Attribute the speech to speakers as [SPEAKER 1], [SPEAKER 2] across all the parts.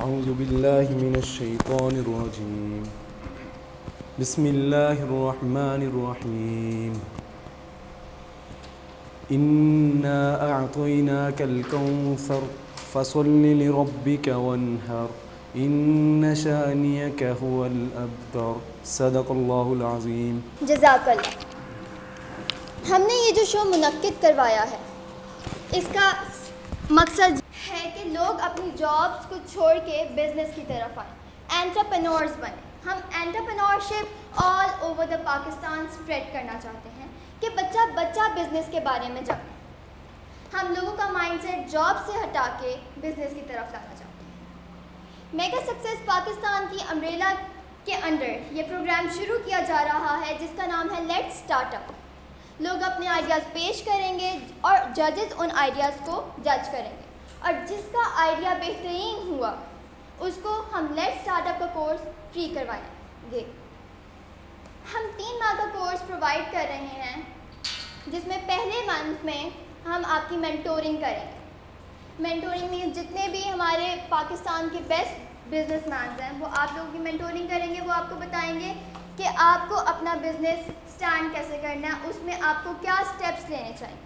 [SPEAKER 1] अऊज़ु बिल्लाहि मिनश शैतानिर रजीम बिस्मिल्लाहिर रहमानिर रहीम इन्ना अअतैनाकल कौसर फसल्लि लिरब्बिका वन्हर इन्न शानियका हुवल अब्तर सदक़ल्लाहुल अज़ीम।
[SPEAKER 2] जज़ाकल्लाह। हमने ये जो शो मुनक्किद करवाया है, इसका मकसद है कि लोग अपनी जॉब्स को छोड़ के बिज़नेस की तरफ आएँ, एंटरप्रेन्योर्स बने। हम entrepreneurship all over the Pakistan spread करना चाहते हैं कि बच्चा बिज़नेस के बारे में जाने। हम लोगों का माइंडसेट जॉब से हटा के बिज़नेस की तरफ लाना चाहते हैं। मेगा सक्सेस पाकिस्तान की अम्ब्रेला के अंडर ये प्रोग्राम शुरू किया जा रहा है जिसका नाम है लेट्स स्टार्टअप। लोग अपने आइडियाज़ पेश करेंगे और जजेस उन आइडियाज़ को जज करेंगे, और जिसका आइडिया बेहतरीन हुआ उसको हम लेट्स स्टार्टअप का कोर्स फ्री करवाएंगे। हम 3 माह का कोर्स प्रोवाइड कर रहे हैं, जिसमें पहले मंथ में हम आपकी मेंटोरिंग करेंगे। मेंटोरिंग में जितने भी हमारे पाकिस्तान के बेस्ट बिजनेसमैन हैं वो आप लोगों की मेंटोरिंग करेंगे। वो आपको बताएंगे कि आपको अपना बिजनेस स्टैंड कैसे करना है, उसमें आपको क्या स्टेप्स लेने चाहिए।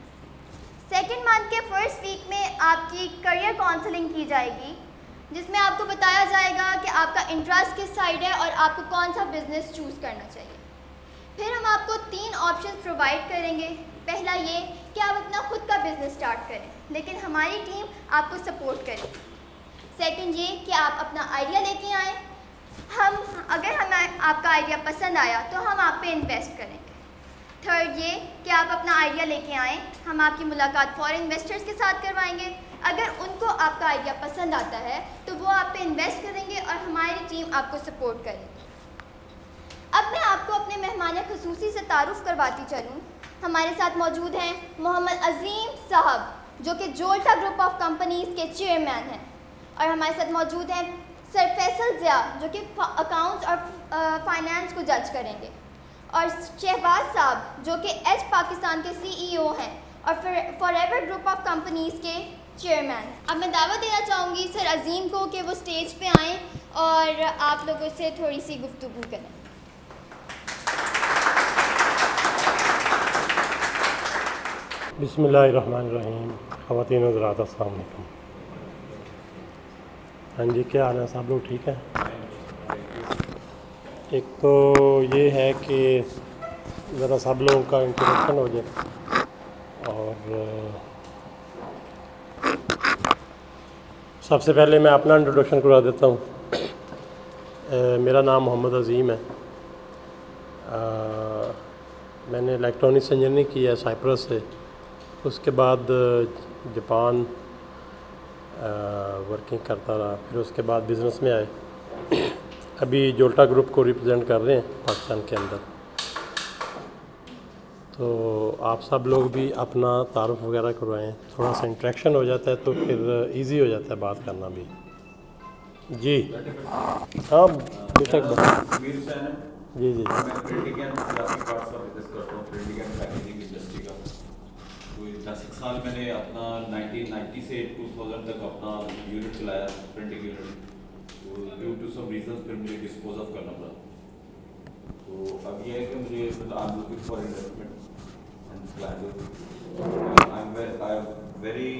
[SPEAKER 2] सेकेंड मंथ के फर्स्ट वीक में आपकी करियर काउंसलिंग की जाएगी, जिसमें आपको बताया जाएगा कि आपका इंटरेस्ट किस साइड है और आपको कौन सा बिज़नेस चूज़ करना चाहिए। फिर हम आपको 3 ऑप्शन प्रोवाइड करेंगे। पहला ये कि आप अपना खुद का बिज़नेस स्टार्ट करें, लेकिन हमारी टीम आपको सपोर्ट करेगी। सेकंड ये कि आप अपना आइडिया लेके आएँ। अगर हमें आपका आइडिया पसंद आया तो हम आप पे इन्वेस्ट करेंगे। थर्ड ये कि आप अपना आइडिया लेके आएँ, हम आपकी मुलाकात फॉरेन इन्वेस्टर्स के साथ करवाएंगे। अगर उनको आपका आइडिया पसंद आता है तो वो आप पे इन्वेस्ट करेंगे और हमारी टीम आपको सपोर्ट करेगी। अब मैं आपको अपने मेहमान ख़ुसूसी से तारुफ़ करवाती चलूँ। हमारे साथ मौजूद हैं मोहम्मद अज़ीम साहब, जो कि जोल्टा ग्रुप ऑफ कंपनीज़ के चेयरमैन हैं, और हमारे साथ मौजूद हैं सर फैसल ज़िया, जो कि अकाउंट्स और फाइनेंस को जज करेंगे, और शहबाज साहब जो कि एज पाकिस्तान के CEO हैं और फॉरएवर ग्रुप ऑफ कंपनीज़ के चेयरमैन। अब मैं दावत देना चाहूँगी सर अज़ीम को कि वो स्टेज पे आएँ और आप लोगों से थोड़ी सी गुफ्तगू करें।
[SPEAKER 3] बिस्मिल्लाहिर्रहमानिर्रहीम। ख़वातीन और हज़रात अस्सलाम वालेकुम। हाँ जी, क्या हाल है? सब लोग ठीक हैं? एक तो ये है कि ज़रा सब लोगों का इंट्रोडक्शन हो जाए, और सबसे पहले मैं अपना इंट्रोडक्शन करवा देता हूँ। मेरा नाम मोहम्मद अज़ीम है। मैंने इलेक्ट्रॉनिक्स इंजीनियरिंग की है साइप्रस से, उसके बाद जापान वर्किंग करता रहा, फिर उसके बाद बिज़नेस में आए। अभी जोल्टा ग्रुप को रिप्रेजेंट कर रहे हैं पाकिस्तान के अंदर। तो आप सब लोग भी अपना तारुफ वगैरह करवाएं, थोड़ा सा इंटरेक्शन हो जाता है तो फिर इजी हो जाता है बात करना भी। जी हाँ, बेशक जी जी।
[SPEAKER 4] मैं प्रिंटिंग एंड ग्राफिक पार्ट्स का बिजनेस करता हूँ, प्रिंटिंग एंड पैकेजिंग इंडस्ट्री का। तो 10 साल मैंने अपना 1990 से 2000 तक अपना यूनिट चलाया, प्रिंटिंग यूनिट। तो ड्यू टू सम रीजंस फिर मुझे डिस्पोज ऑफ करना पड़ा। तो अब ये है कि मुझे I am looking for investment and plan. I am very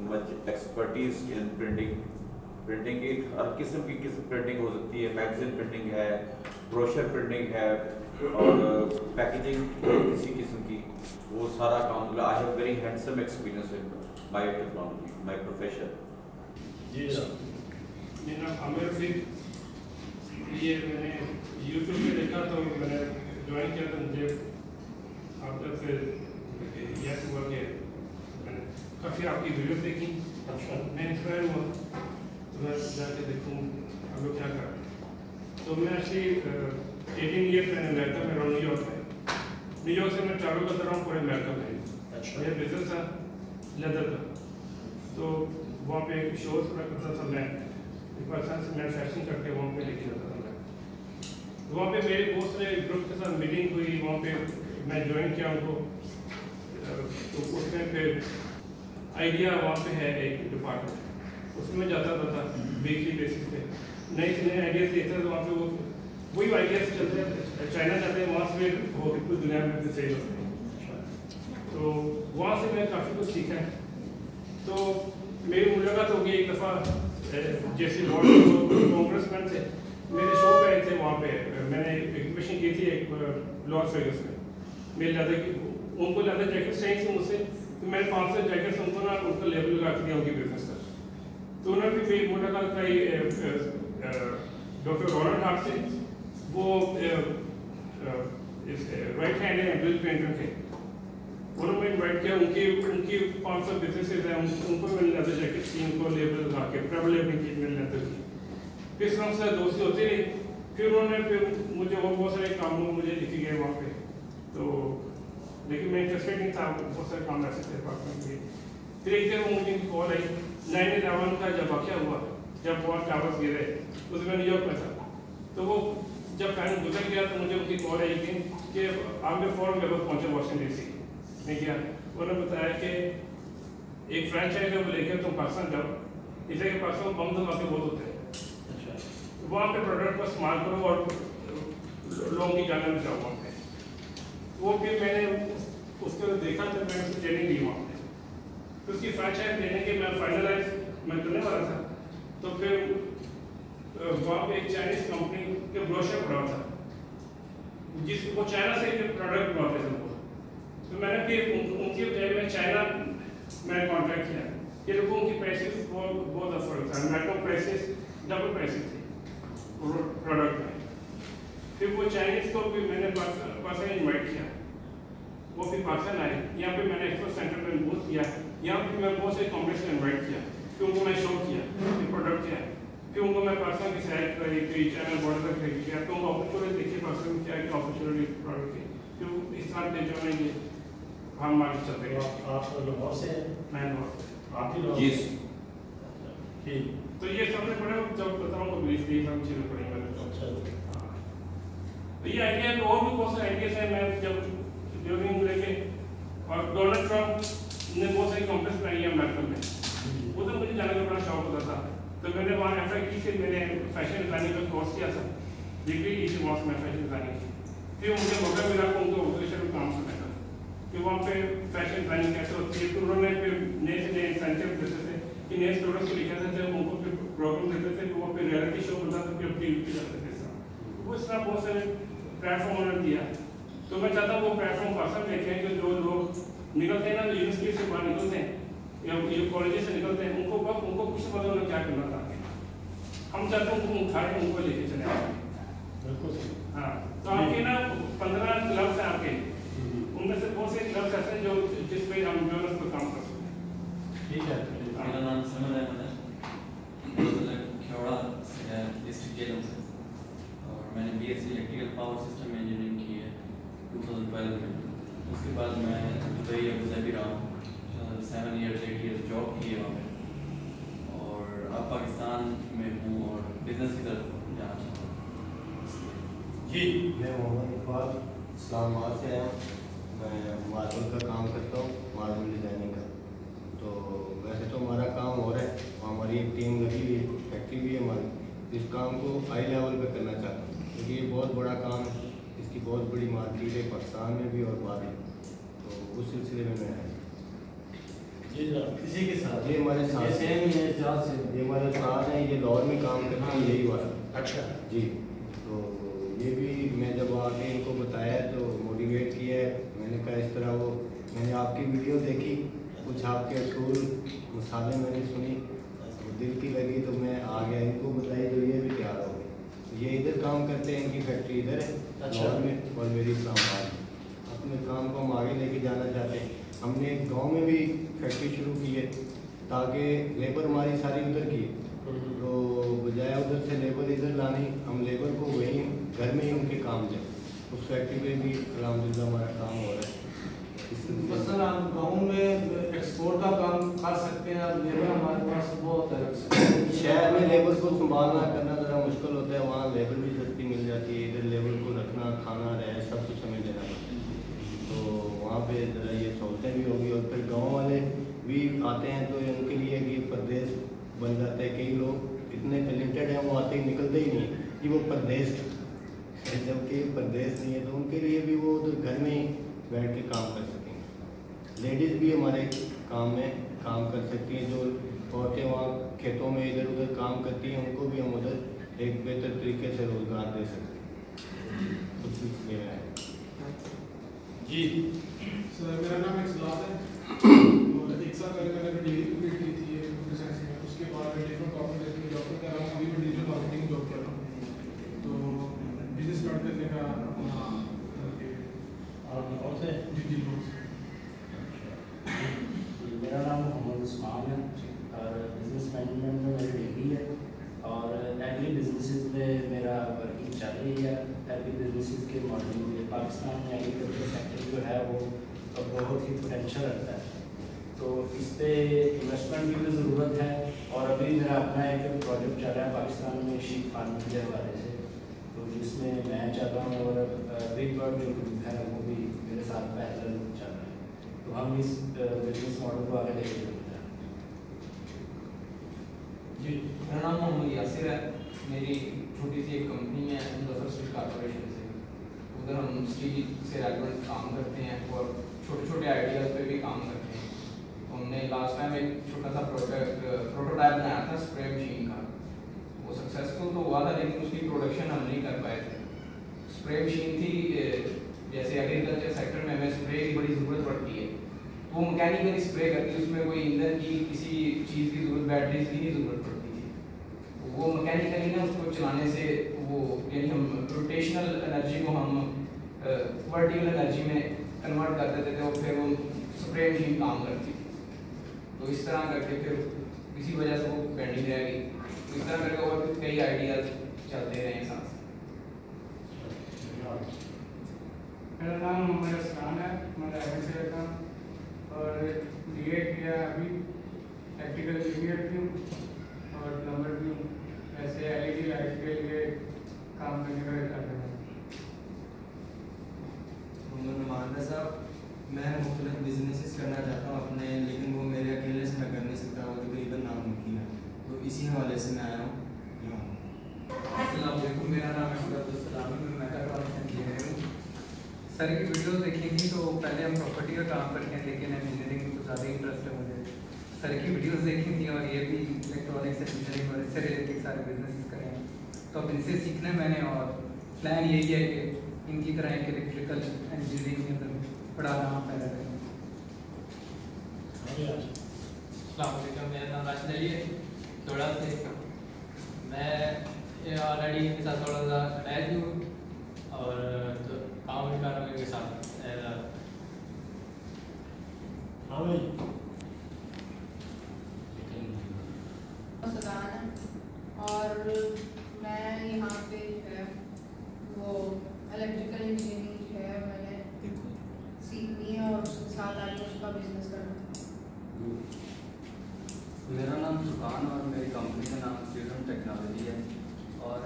[SPEAKER 4] much expertise in printing. Printing की हर किस्म की प्रिंटिंग हो सकती है, मैगजीन प्रिंटिंग है, ब्रोशर प्रिंटिंग है, और पैकेजिंग किसी किस्म की, वो सारा काम। I have very handsome experience in biotechnology, my profession.
[SPEAKER 5] जी मेरा नाम आमिर रफीक। ये मैंने यूट्यूब पे देखा तो मैंने ज्वाइन किया, तो मुझे आप तक फिर यह हुआ कि मैंने काफ़ी आपकी वीडियो देखी। अच्छा, मैं इंस्पायर हुआ तो मैं जाके देखूँ हम लोग क्या कर रहे हैं। तो मैं एक्चुअली 18 ईयर मैंने अमेरिका में रहा, न्यूयॉर्क से मैं ट्रैवल करता रहा हूँ पूरे अमेरिका में। अच्छा, मेरा बिजनेस था लेदर का, तो वहाँ पे शोज पूरा करता था मैं, पाकिस्तान से मैन्युफैक्चरिंग करके वहाँ पे लेके जाता था मैं। वहाँ पे मेरे दोस्त ने ग्रुप के साथ मीटिंग हुई, वहाँ पे मैं ज्वाइन किया उनको। तो उसमें फिर आइडिया वहाँ पे है एक डिपार्टमेंट, उसमें जाता था वीकली बेसिस पे, नए से नए आइडियाज देता था। वहाँ पे वो वही आइडियाज चलते हैं, चाइना जाते हैं, वहाँ से वो पूरी दुनिया में भी सेल होते हैं। तो वहाँ से मैंने काफ़ी कुछ सीखा है। तो मेरी मुलाकात हो गई एक दफ़ा जैसे कांग्रेसमैन थे, मेरे शो पे आए थे वहाँ पे, मैंने एग्जीबिशन की थी एक लॉस वेगस में। मेरे ज़्यादा उनको ज़्यादा जैकेट चाहिए थी मुझसे, तो मैंने 500 जैकेट्स उनको ना उनका लेबल लगा के दिया उनकी बिजनेस का। तो उन्होंने भी मेरी मुलाकात कराई डॉक्टर रॉनल्ड हार्ट से, वो राइट हैंड है बिल क्लिंटन के। उन्होंने इन्वाइट किया, उनकी 500 बिजनेसेस हैं, उनको मैंने ज़्यादा जैकेट की, उनको लेबल लगा के ट्रैवल लेबल की मैंने ज़्यादा की। फिर हमसे दोस्ती होती रही। फिर उन्होंने मुझे और बहुत सारे काम मुझे लिखे गए वहाँ पे, तो लेकिन मैं इंटरेस्टेड नहीं था, बहुत सारे काम ऐसे थे पार्टनर के। फिर एक दिन मुझे कॉल आई 9/11 का जब वाक़या हुआ, जब बहुत टावर्स गिरे, उस मैं न्यूयॉर्क में था। तो वो जब टाइम गुजर गया तो मुझे उनकी कॉल आई कि आप मैं फ़ौरन मेरे पहुँचे वाशिंगटन DC। मैं गया, उन्होंने बताया कि एक फ्रेंचाइज है वो लेकर तुम पाकिस्तान जाओ, इसलिए कि पाकिस्तान बम धमाके बहुत होते हैं, वहाँ पे प्रोडक्ट को इस्तेमाल करो और लोगों की जाने बचाओ वहाँ पे। वो फिर मैंने उसको देखा तो मैंने उसको ट्रेनिंग दी वहाँ पे। तो उसकी फ्रेंचाइज लेने के मैं फाइनलाइज मैं करने वाला था, तो फिर वहाँ पे एक चाइनीज़ कंपनी के ब्रोशर पड़ा था, जिस वो चाइना से प्रोडक्ट बनाते थे वो। तो मैंने फिर उनकी बजाय में चाइना मैंने कॉन्टैक्ट किया कि लोगों की प्राइसेस बहुत अफोर्ड था, मैक्सिमम प्राइसेस डबल प्राइसेस थी प्रोडक्ट में। फिर वो चाइनीज़ को भी मैंने पाकिस्तान इन्वाइट किया, वो फिर पाकिस्तान आए। यहाँ पे मैंने एक्सपो सेंटर में बूथ किया, यहाँ पे मैं बहुत से कॉम्प्लेक्स में इन्वाइट किया, फिर उनको मैं शो किया कि प्रोडक्ट क्या है। फिर उनको मैं पाकिस्तान की सैर कराई, फिर चाइना बॉर्डर तक लेके गया, तो उनको अपॉर्चुनिटी देखिए पाकिस्तान में क्या क्या अपॉर्चुनिटी प्रोडक्ट की। फिर इस तरह के जो है ये हम मार्केट चलते हैं।
[SPEAKER 3] आप लाहौर से हैं?
[SPEAKER 5] मैं लाहौर।
[SPEAKER 3] आप भी लाहौर?
[SPEAKER 5] जी। तो ये सबसे बड़ा जब बताऊँ तो ब्रीफ ये सब चीज़ें पड़ी मैंने।
[SPEAKER 3] अच्छा।
[SPEAKER 5] तो ये आइडिया तो और भी बहुत सारे आइडियाज हैं। मैं जब ड्यूरिंग लेके और डोनाल्ड ट्रंप ने बहुत सारी कंपनीज बनाई है अमेरिका में, वो तो मुझे जाने का बड़ा शौक होता था। तो मैंने वहाँ FIT से मैंने फैशन डिज़ाइनिंग का कोर्स किया था, डिग्री की थी वहाँ से मैं फैशन डिज़ाइनिंग की। फिर मुझे मौका मिला को उनको ऑर्गेनाइजेशन में काम करने का कि वहाँ पे फैशन डिज़ाइनिंग कैसे होती है। तो उन्होंने फिर नए से नए इंसेंटिव देते थे कि नए स्टूडेंट्स को लिखा देते थे, उनको फिर प्रोग्राम देते थे, वो फिर रियलिटी शो बनता था, फिर अपनी यूट्यूब जाते थे। वो इस तरह बहुत सारे प्लेटफॉर्म उन्होंने दिया। तो मैं चाहता हूँ वो प्लेटफॉर्म पाकिस्तान देखें कि जो लोग निकलते हैं ना, जो यूनिवर्सिटी से बाहर निकलते हैं या कॉलेज से निकलते हैं, उनको कुछ पता उन्हें क्या करना था। हम चाहते हैं उनको उठाएं, उनको लेके चले।
[SPEAKER 3] बिल्कुल।
[SPEAKER 5] हाँ, तो आपके ना 15 क्लब्स हैं आपके, उनमें से बहुत से क्लब्स ऐसे हैं जो जिस पे हम जो पर काम कर सकते हैं।
[SPEAKER 3] ठीक है।
[SPEAKER 6] मेरा नाम समद अहमद है, खेड़ा से है, डिस्ट्रिक्ट जेलम से, और मैंने BSc इलेक्ट्रिकल पावर सिस्टम में इंजीनियरिंग की है 2012 में। उसके बाद मैं दुबई अबू धाबी रहा हूँ, 7 ईयर्स 8 ईयर्स जॉब की है वहाँ पे, और अब पाकिस्तान में हूँ और बिजनेस की तरफ जाना चाहता हूँ।
[SPEAKER 3] जी।
[SPEAKER 7] मैं मोहम्मद इकबाल इस्लामाबाद से आया हूँ। मैं मार्बल का काम करता हूँ, मार्बल डिज़ाइनिंग का। तो वैसे तो हमारा काम हो रहा है, हमारी एक टीम लगी हुई है, फैक्ट्री भी है हमारी। इस काम को हाई लेवल पे करना चाहता हूँ क्योंकि ये बहुत बड़ा काम है, इसकी बहुत बड़ी मार्केट है पाकिस्तान में भी और बाहर भी। तो उस सिलसिले में मैं आया।
[SPEAKER 3] जी जनाब, किसी के साथ?
[SPEAKER 7] ये हमारे साथ
[SPEAKER 3] सेम ही है, जहाँ से
[SPEAKER 7] ये हमारे साथ हैं, ये लाहौर में काम करते हैं, यही वाला।
[SPEAKER 3] अच्छा
[SPEAKER 7] जी। तो ये भी मैं जब आके इनको बताया तो मोटिवेट किया है। मैंने कहा इस तरह वो मैंने आपकी वीडियो देखी, कुछ आपके असूल मिसालें मैंने सुनी, तो दिल की लगी, तो मैं आ गया। इनको बताई तो ये भी तैयार हो गए। ये इधर काम करते हैं, इनकी फैक्ट्री इधर है लाहौर में और मेरी इस्लामाबाद। अपने काम को हम आगे लेके जाना चाहते हैं। हमने एक गाँव में भी फैक्ट्री शुरू की है ताकि लेबर हमारी सारी उधर की, तो बजाय उधर से लेबर इधर लानी, हम लेबर को वहीं घर में ही उनके काम दें। उस फैक्ट्री पे भी अल्हम्दुलिल्लाह हमारा काम हो रहा है।
[SPEAKER 8] मसलन आप गाँव में एक्सपोर्ट का काम कर सकते हैं, अब लेबर हमारे पास बहुत है।
[SPEAKER 7] शहर में लेबर को संभालना करना ज़रा मुश्किल होता है, वहाँ लेबर भी सस्ती मिल जाती है। इधर लेबर को रखना, खाना, रह सब कुछ हमें देना पड़ता है, तो वहाँ पे ज़रा ये सहूलतें भी होगी। और फिर गाँव वाले भी आते हैं तो उनके लिए कि परदेश बन जाता है। कई लोग इतने टैलेंटेड हैं वो आते ही निकलते ही नहीं कि वो परदेश, जबकि परदेश नहीं है तो उनके लिए भी वो घर में ही बैठ के काम कर सकेंगे। लेडीज़ भी हमारे काम में काम कर सकती हैं, जो औरतें वहाँ खेतों में इधर उधर काम करती हैं उनको भी हम उधर एक बेहतर तरीके से रोज़गार दे सकते हैं। कुछ भी है
[SPEAKER 5] जी सर, मेरा नाम इस्लाम है और 1 साल पहले मैंने डिग्री कंप्लीट की थी कंप्यूटर साइंस में। उसके बाद मैं डिफरेंट कॉर्पोरेट में जॉब कर रहा हूँ, अभी मैं डिजिटल मार्केटिंग जॉब कर रहा हूँ। तो बिजनेस स्टार्ट करने का
[SPEAKER 9] और से
[SPEAKER 5] जी
[SPEAKER 9] मेरा नाम मोहम्मद उस्मान है और बिजनेस मैनेजमेंट में मेरी डिग्री है और एग्री बिजनेसेस में मेरा वर्किंग चल रही है। एग्री बिजनेसेस के मॉडल में पाकिस्तान में एग्रीकल्चर सेक्टर जो है वो बहुत ही पोटेंशियल रखता है, तो इस पर इन्वेस्टमेंट की भी ज़रूरत है। और अभी मेरा अपना एक प्रोजेक्ट चल रहा है पाकिस्तान में शीप फार्मिंग के हवाले से, तो जिसमें मैं चल रहा हूँ और बिग बर्ड जो ग्रुप है वो भी मेरे साथ पैरेलल चल रहा है। तो हम इस बिजनेस मॉडल को आगे लेके चलते हैं।
[SPEAKER 10] जी, मेरा नाम मोहम्मद यासिर है। मेरी छोटी सी एक कंपनी है मुजफ्फर स्टील कॉर्पोरेशन से, उधर हम स्टील से रेलेवेंट काम करते हैं और छोटे छोटे आइडियाज़ पे भी काम करते हैं। तो हमने लास्ट टाइम एक छोटा सा प्रोटोटाइप बनाया था स्प्रे मशीन का, वो सक्सेसफुल तो हुआ था लेकिन उसकी प्रोडक्शन हम नहीं कर पाए थे। स्प्रे मशीन थी, जैसे एग्रीकल्चर सेक्टर में हमें स्प्रे की बड़ी ज़रूरत पड़ती है, वो मैकेनिकली स्प्रे करती है, उसमें कोई ईंधन की किसी चीज़ की ज़रूरत, बैटरीज की नहीं ज़रूरत पड़ती थी। वो मैकेनिकली ना उसको चलाने से वो यानी हम रोटेशनल एनर्जी को हम वर्टिकल एनर्जी में कन्वर्ट कर देते थे और फिर वो स्प्रे मशीन काम करती थी। तो इस तरह करके फिर इसी वजह से वो पेंडिंग रह गई। तो इस तरह करके और कई आइडियाज़ चलते रहे साथ।
[SPEAKER 5] मेरा नाम मोहम्मद इस्लाम है, मैं रायपुर से रहता हूँ और बीए किया, अभी प्रैक्टिकल इंजीनियर भी हूँ और प्लम्बर भी हूँ। ऐसे एलईडी लाइट के लिए काम करने का इरादा है।
[SPEAKER 11] मोहम्मद नुमान साहब, मैं मुख्तलिफ बिजनेसेस करना चाहता हूँ अपने, लेकिन वो मेरे अकेले से मैं कर नहीं सकता, वो तकरीबन नामुमकिन है, तो इसी हवाले से मैं आया हूँ।
[SPEAKER 12] अस्सलाम वालेकुम, मेरा नाम है अब्दुल, मैं मेकाट्रॉनिक्स इंजीनियर हूँ। सर की वीडियोस देखी थी तो पहले हम प्रॉपर्टी का काम करते हैं, लेकिन इंजीनियरिंग में कुछ ज़्यादा इंटरेस्ट है मुझे। सर की वीडियोस देखी थी और ये भी इलेक्ट्रॉनिक्स इंजीनियरिंग और इससे रिलेटेड सारे बिजनेस करें, तो अब इनसे सीखना है मैंने और प्लान यही है कि इनकी तरह एक इलेक्ट्रिकल इंजीनियरिंग के अंदर बड़ा नाम पैदा करें।
[SPEAKER 13] मेरा नाम राशिद अली है, थोड़ा से मैं ऑलरेडी इनके साथ थोड़ा सा अटैच हूँ और तो काम भी कर रहा हूँ इनके साथ।
[SPEAKER 9] हाँ भाई,
[SPEAKER 14] और मैं यहाँ पे है वो इलेक्ट्रिकल इंजीनियरिंग है मैंने सीखनी है और उसके साथ आगे उसका बिजनेस करना है।
[SPEAKER 6] मेरा नाम सुखान और मेरी कंपनी का नाम फ्रीडम टेक्नोलॉजी है और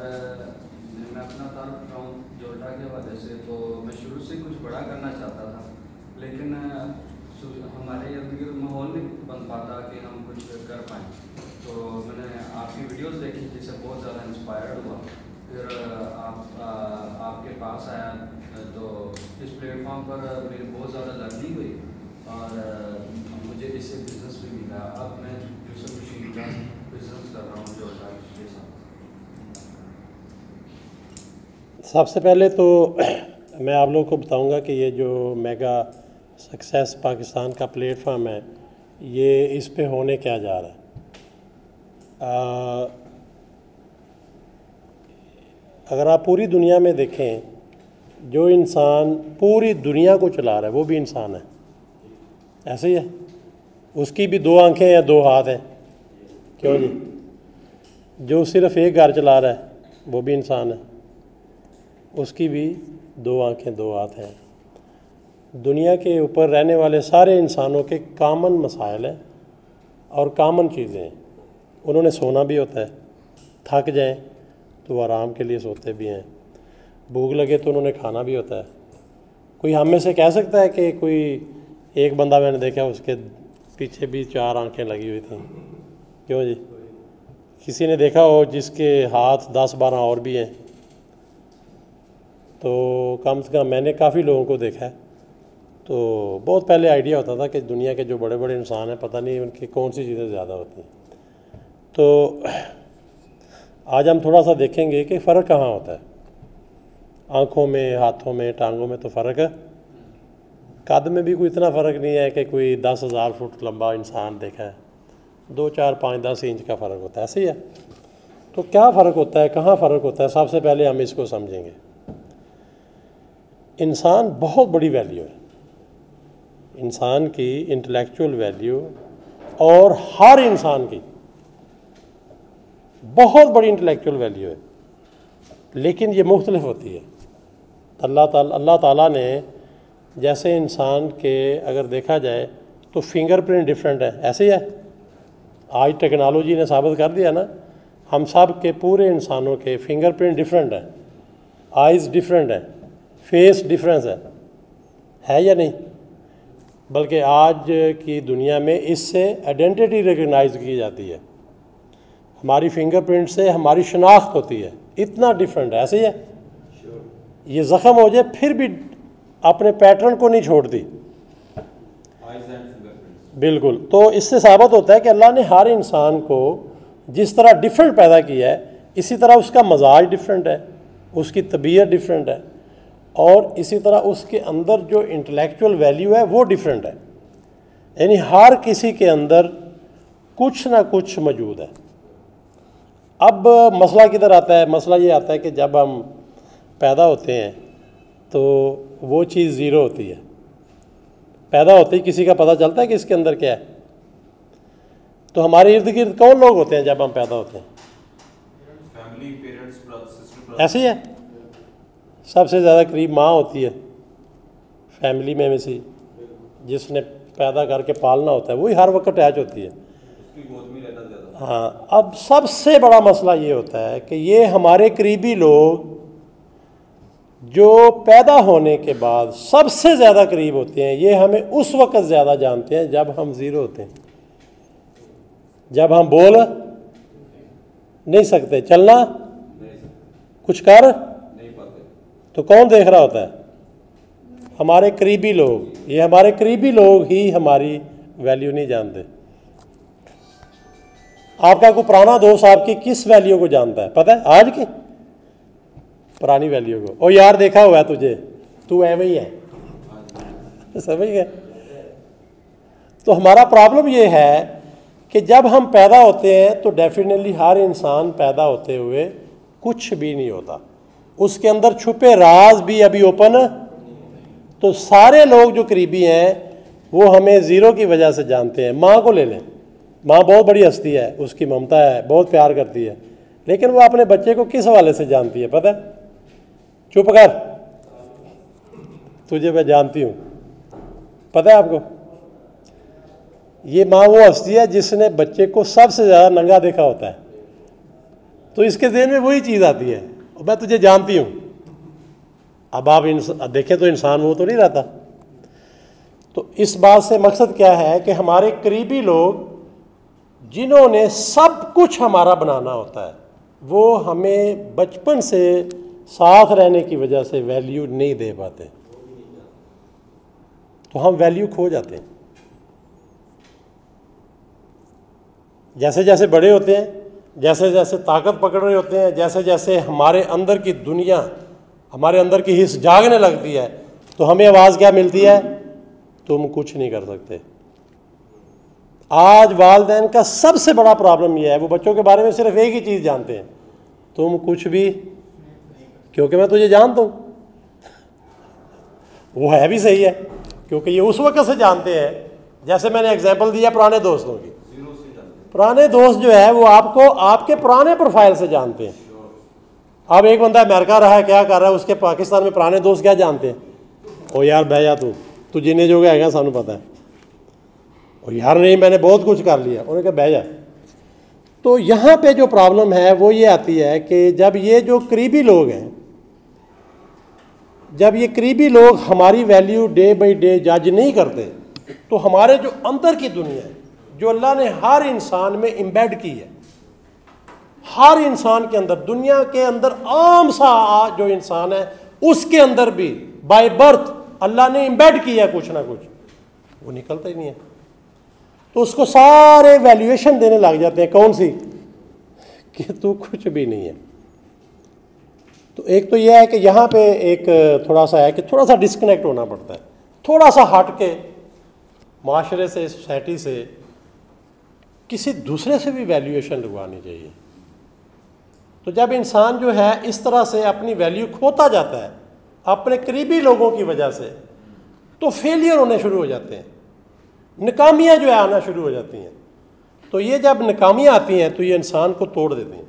[SPEAKER 6] मैं अपना ताल्लुक रहा हूँ जोटा के वजह से। तो मैं शुरू से कुछ बड़ा करना चाहता था, लेकिन हमारे इर्द गिर्द माहौल नहीं बन पाता कि हम कुछ कर पाएँ। तो मैंने आपकी वीडियोस देखी जिससे बहुत ज़्यादा इंस्पायर्ड हुआ, फिर आपके पास आया, तो इस प्लेटफॉर्म पर मेरी बहुत ज़्यादा लर्निंग हुई और मुझे इससे बिजनेस भी मिला। अब मैं यूसुफ मशीन का बिजनेस कर रहा हूँ जोटा के साथ।
[SPEAKER 3] सबसे पहले तो मैं आप लोगों को बताऊंगा कि ये जो मेगा सक्सेस पाकिस्तान का प्लेटफॉर्म है, ये इस पे होने क्या जा रहा है। अगर आप पूरी दुनिया में देखें, जो इंसान पूरी दुनिया को चला रहा है वो भी इंसान है, ऐसे ही है। उसकी भी 2 आंखें या 2 हाथ हैं, क्यों जी। जो सिर्फ एक घर चला रहा है वो भी इंसान है, उसकी भी 2 आंखें 2 हाथ हैं। दुनिया के ऊपर रहने वाले सारे इंसानों के कॉमन मसाइल हैं और कॉमन चीज़ें हैं। उन्होंने सोना भी होता है, थक जाएं तो वो आराम के लिए सोते भी हैं, भूख लगे तो उन्होंने खाना भी होता है। कोई हम में से कह सकता है कि कोई एक बंदा मैंने देखा उसके पीछे भी 4 आंखें लगी हुई थी, क्यों जी। किसी ने देखा हो जिसके हाथ 10-12 और भी हैं, तो कम से कम मैंने काफ़ी लोगों को देखा है। तो बहुत पहले आइडिया होता था कि दुनिया के जो बड़े बड़े इंसान हैं पता नहीं उनकी कौन सी चीज़ें ज़्यादा होती हैं। तो आज हम थोड़ा सा देखेंगे कि फ़र्क कहाँ होता है, आँखों में, हाथों में, टांगों में तो फ़र्क है। कद में भी कोई इतना फ़र्क नहीं है कि कोई 10,000 फुट लंबा इंसान देखा है, 2, 4, 5, 10 इंच का फ़र्क होता है, ऐसे ही है। तो क्या फ़र्क होता है, कहाँ फ़र्क होता है, सबसे पहले हम इसको समझेंगे। इंसान बहुत बड़ी वैल्यू है, इंसान की इंटेलेक्चुअल वैल्यू और हर इंसान की बहुत बड़ी इंटेलेक्चुअल वैल्यू है, लेकिन ये मुख्तलिफ होती है। अल्लाह ताला ने जैसे इंसान के अगर देखा जाए तो फिंगरप्रिंट डिफरेंट है, ऐसे ही है। आज टेक्नोलॉजी ने साबित कर दिया ना, हम सब के पूरे इंसानों के फिंगरप्रिंट डिफरेंट है, आइज़ डिफरेंट है, फेस डिफरेंस है या नहीं? बल्कि आज की दुनिया में इससे आइडेंटिटी रिकग्नाइज की जाती है, हमारी फिंगरप्रिंट से हमारी शनाख्त होती है, इतना डिफरेंट है, ऐसे ही है। ये ज़ख़म हो जाए फिर भी अपने पैटर्न को नहीं छोड़ती, बिल्कुल। तो इससे साबित होता है कि अल्लाह ने हर इंसान को जिस तरह डिफरेंट पैदा किया है, इसी तरह उसका मजाज डिफरेंट है, उसकी तबीयत डिफरेंट है, और इसी तरह उसके अंदर जो इंटेलेक्चुअल वैल्यू है वो डिफरेंट है। यानी हर किसी के अंदर कुछ ना कुछ मौजूद है। अब मसला किधर आता है? मसला ये आता है कि जब हम पैदा होते हैं तो वो चीज़ ज़ीरो होती है। पैदा होते ही किसी का पता चलता है कि इसके अंदर क्या है? तो हमारे इर्द गिर्द कौन लोग होते हैं जब हम पैदा होते हैं?
[SPEAKER 4] फैमिली, पेरेंट्स, सिस्टर,
[SPEAKER 3] ऐसे ही है। सबसे ज़्यादा करीब माँ होती है फैमिली में से, जिसने पैदा करके पालना होता है, वही हर वक्त अटैच होती है,
[SPEAKER 4] उसकी गोद में रहता ज़्यादा।
[SPEAKER 3] हाँ। अब सबसे बड़ा मसला ये होता है कि ये हमारे करीबी लोग जो पैदा होने के बाद सबसे ज़्यादा करीब होते हैं, ये हमें उस वक्त ज़्यादा जानते हैं जब हम ज़ीरो होते हैं, जब हम बोल नहीं सकते, चलना कुछ कर नहीं पाते। तो कौन देख रहा होता है? हमारे करीबी लोग। ये हमारे करीबी लोग ही हमारी वैल्यू नहीं जानते। आपका कोई पुराना दोस्त आपकी किस वैल्यू को जानता है? पता है? आज की पुरानी वैल्यू को। ओ यार देखा हुआ है तुझे, तू ऐਵੇਂ ही है, समझ गए? तो हमारा प्रॉब्लम ये है कि जब हम पैदा होते हैं तो डेफिनेटली हर इंसान पैदा होते हुए कुछ भी नहीं होता, उसके अंदर छुपे राज भी अभी ओपन। तो सारे लोग जो करीबी हैं वो हमें ज़ीरो की वजह से जानते हैं। माँ को ले लें, माँ बहुत बड़ी हस्ती है, उसकी ममता है, बहुत प्यार करती है, लेकिन वो अपने बच्चे को किस हवाले से जानती है? पता है? चुप कर, तुझे मैं जानती हूँ, पता है आपको? ये माँ वो हस्ती है जिसने बच्चे को सबसे ज़्यादा नंगा देखा होता है, तो इसके ज़हन में वही चीज़ आती है, मैं तुझे जानती हूँ। अब आप देखें तो इंसान वो तो नहीं रहता। तो इस बात से मकसद क्या है कि हमारे करीबी लोग जिन्होंने सब कुछ हमारा बनाना होता है, वो हमें बचपन से साथ रहने की वजह से वैल्यू नहीं दे पाते, तो हम वैल्यू खो जाते हैं। जैसे जैसे बड़े होते हैं, जैसे जैसे ताकत पकड़ रहे होते हैं, जैसे जैसे हमारे अंदर की दुनिया, हमारे अंदर की हिस्स जागने लगती है, तो हमें आवाज़ क्या मिलती है? तुम कुछ नहीं कर सकते। आज वालिदैन का सबसे बड़ा प्रॉब्लम यह है, वो बच्चों के बारे में सिर्फ एक ही चीज़ जानते हैं, तुम कुछ भी, क्योंकि मैं तुझे जानता हूँ। वो है भी सही है, क्योंकि ये उस वक्त से जानते हैं, जैसे मैंने एग्जांपल दिया पुराने दोस्तों की। पुराने दोस्त जो है वो आपको आपके पुराने प्रोफाइल से जानते हैं। अब एक बंदा अमेरिका रहा है, क्या कर रहा है, उसके पाकिस्तान में पुराने दोस्त क्या जानते हैं? ओ यार बह जा, तू जिन्हें जो है सानू पता है। और यार नहीं, मैंने बहुत कुछ कर लिया। उन्होंने कहा बह जा। तो यहाँ पे जो प्रॉब्लम है वो ये आती है कि जब ये जो करीबी लोग हैं, जब ये करीबी लोग हमारी वैल्यू डे बाई डे जज नहीं करते, तो हमारे जो अंदर की दुनिया है, जो अल्लाह ने हर इंसान में इम्बेड की है, हर इंसान के अंदर, दुनिया के अंदर आम सा जो इंसान है उसके अंदर भी बाय बर्थ अल्लाह ने इम्बेड किया कुछ ना कुछ, वो निकलता ही नहीं है। तो उसको सारे वैल्यूएशन देने लग जाते हैं, कौन सी, कि तू कुछ भी नहीं है। तो एक तो यह है कि यहाँ पे एक थोड़ा सा है कि थोड़ा सा डिस्कनेक्ट होना पड़ता है, थोड़ा सा हट के माशरे से, सोसाइटी से, किसी दूसरे से भी वैल्यूएशन लगवानी चाहिए। तो जब इंसान जो है इस तरह से अपनी वैल्यू खोता जाता है अपने करीबी लोगों की वजह से, तो फेलियर होने शुरू हो जाते हैं, नाकामियाँ जो है आना शुरू हो जाती हैं। तो ये जब नाकामियाँ आती हैं तो ये इंसान को तोड़ देती हैं,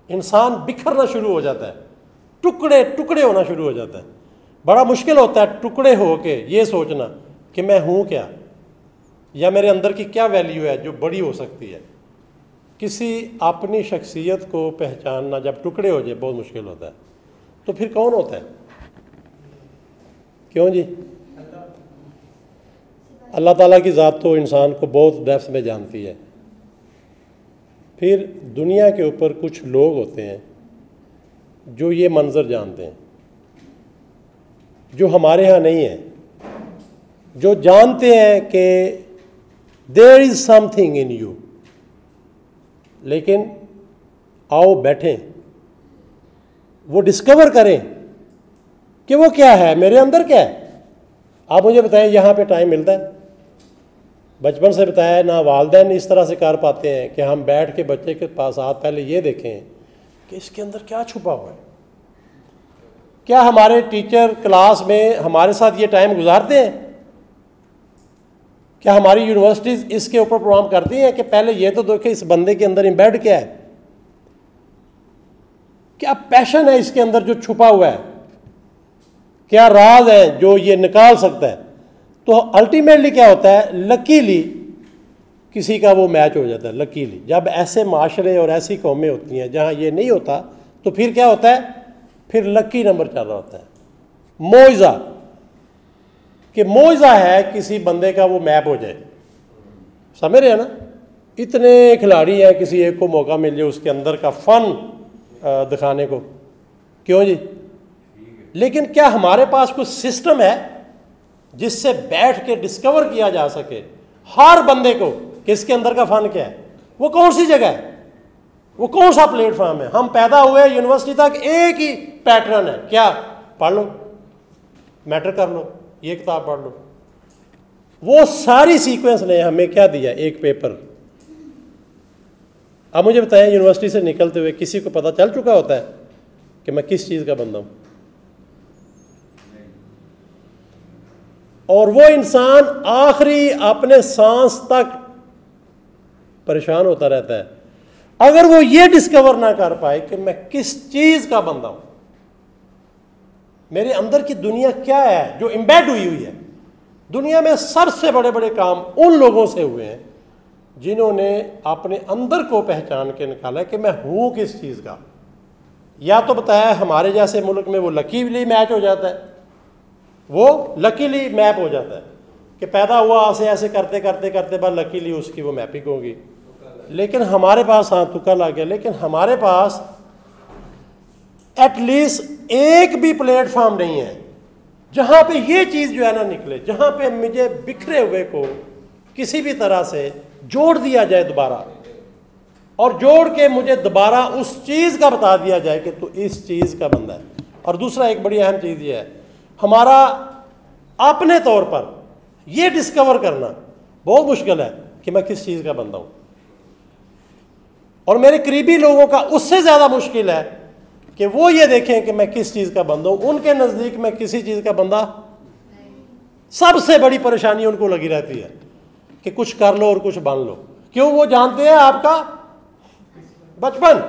[SPEAKER 3] इंसान बिखरना शुरू हो जाता है, टुकड़े टुकड़े होना शुरू हो जाता है। बड़ा मुश्किल होता है टुकड़े हो के ये सोचना कि मैं हूँ क्या, या मेरे अंदर की क्या वैल्यू है जो बड़ी हो सकती है। किसी अपनी शख्सियत को पहचानना जब टुकड़े हो जाए बहुत मुश्किल होता है। तो फिर कौन होता है, क्यों जी? अल्लाह ताला की ज़ात तो इंसान को बहुत डेप्थ में जानती है। फिर दुनिया के ऊपर कुछ लोग होते हैं जो ये मंज़र जानते हैं, जो हमारे यहाँ नहीं है, जो जानते हैं कि there is something in you, लेकिन आओ बैठें, वो डिस्कवर करें कि वो क्या है, मेरे अंदर क्या है। आप मुझे बताएं, यहाँ पे टाइम मिलता है? बचपन से बताया ना, वालिदैन इस तरह से कर पाते हैं कि हम बैठ के बच्चे के पास हाथ पहले ये देखें कि इसके अंदर क्या छुपा हुआ है। क्या हमारे टीचर क्लास में हमारे साथ ये टाइम गुजारते हैं? क्या हमारी यूनिवर्सिटीज़ इसके ऊपर प्रोग्राम करती हैं कि पहले ये तो देखें इस बंदे के अंदर एम्बेड क्या है, क्या पैशन है इसके अंदर जो छुपा हुआ है, क्या राज है जो ये निकाल सकता है। तो अल्टीमेटली क्या होता है, लकीली किसी का वो मैच हो जाता है। लकीली जब ऐसे माशरे और ऐसी कौमें होती हैं जहाँ ये नहीं होता, तो फिर क्या होता है, फिर लकी नंबर चल रहा होता है। मोइज़ा कि मोइज़ा है किसी बंदे का वो मैप हो जाए, समझ रहे हैं ना। इतने खिलाड़ी हैं, किसी एक को मौका मिल जाए उसके अंदर का फ़न दिखाने को, क्यों जी? लेकिन क्या हमारे पास कुछ सिस्टम है जिससे बैठ के डिस्कवर किया जा सके हर बंदे को कि इसके अंदर का फ़न क्या है, वो कौन सी जगह है, वो कौन सा प्लेटफॉर्म है। हम पैदा हुए यूनिवर्सिटी तक एक ही पैटर्न है, क्या, पढ़ लो, मैटर कर लो, ये किताब पढ़ लो। वो सारी सीक्वेंस ने हमें क्या दिया, एक पेपर। अब मुझे बताएं, यूनिवर्सिटी से निकलते हुए किसी को पता चल चुका होता है कि मैं किस चीज़ का बंदा हूँ? और वो इंसान आखिरी अपने सांस तक परेशान होता रहता है अगर वो ये डिस्कवर ना कर पाए कि मैं किस चीज़ का बंदा हूँ, मेरे अंदर की दुनिया क्या है जो एम्बेड हुई है। दुनिया में सबसे बड़े बड़े काम उन लोगों से हुए हैं जिन्होंने अपने अंदर को पहचान के निकाला कि मैं हूँ किस चीज़ का। या तो बताया हमारे जैसे मुल्क में वो लकीली मैच हो जाता है, वो लकीली मैप हो जाता है कि पैदा हुआ ऐसे ऐसे करते करते करते बाद लकीली उसकी वो मैपिंग होगी। लेकिन हमारे पास, हाँ तुक्का लग गया, लेकिन हमारे पास एटलीस्ट एक भी प्लेटफॉर्म नहीं है जहाँ पे ये चीज़ जो है ना निकले, जहाँ पे मुझे बिखरे हुए को किसी भी तरह से जोड़ दिया जाए दोबारा, और जोड़ के मुझे दोबारा उस चीज़ का बता दिया जाए कि तू इस चीज़ का बंदा है। और दूसरा एक बड़ी अहम चीज़ ये है, हमारा अपने तौर पर यह डिस्कवर करना बहुत मुश्किल है कि मैं किस चीज़ का बंदा हूँ। और मेरे करीबी लोगों का उससे ज़्यादा मुश्किल है कि वो ये देखें कि मैं किस चीज़ का बंदा हूँ। उनके नज़दीक मैं किसी चीज़ का बंदा, सबसे बड़ी परेशानी उनको लगी रहती है कि कुछ कर लो और कुछ बन लो। क्यों? वो जानते हैं आपका बचपन,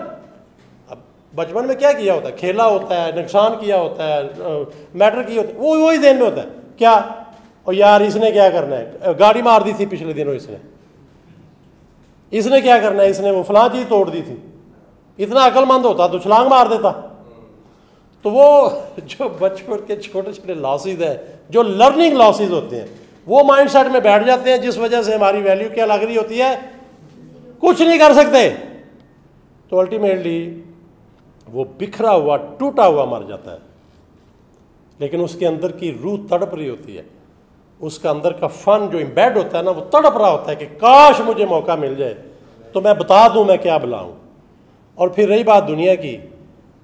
[SPEAKER 3] अब बचपन में क्या किया होता है, खेला होता है, नुकसान किया होता है, मैटर किया होता है, वो वही ज़हन में होता है क्या, और यार इसने क्या करना है, गाड़ी मार दी थी पिछले दिनों इसने क्या करना है, इसने वो फलां चीज़ तोड़ दी थी। इतना अक्लमंद होता तो छलांग मार देता। तो वो जो बचपन के छोटे छोटे लॉसेज हैं, जो लर्निंग लॉसेज होते हैं, वो माइंड सेट में बैठ जाते हैं, जिस वजह से हमारी वैल्यू क्या लग रही होती है, कुछ नहीं कर सकते। तो अल्टीमेटली वो बिखरा हुआ टूटा हुआ मर जाता है, लेकिन उसके अंदर की रूह तड़प रही होती है, उसका अंदर का फन जो इम्बेड होता है ना, वो तड़प रहा होता है कि काश मुझे मौका मिल जाए तो मैं बता दूं मैं क्या बुलाऊं। और फिर रही बात दुनिया की,